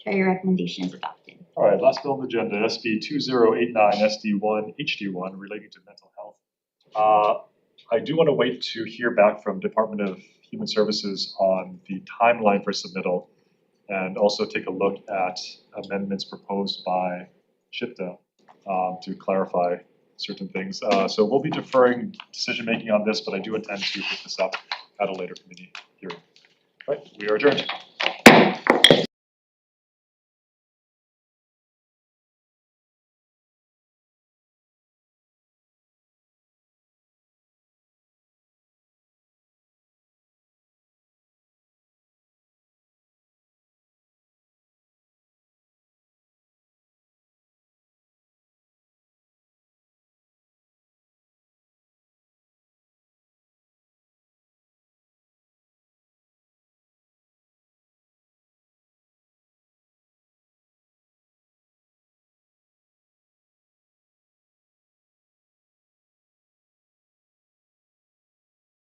Chair, your recommendation is adopted. All right, last bill on the agenda, SB 2089 SD1 HD1 relating to mental health. I do want to wait to hear back from Department of Human Services on the timeline for submittal and also take a look at amendments proposed by SHPTA to clarify certain things. So we'll be deferring decision-making on this, but I do intend to pick this up at a later committee hearing. All right, we are adjourned.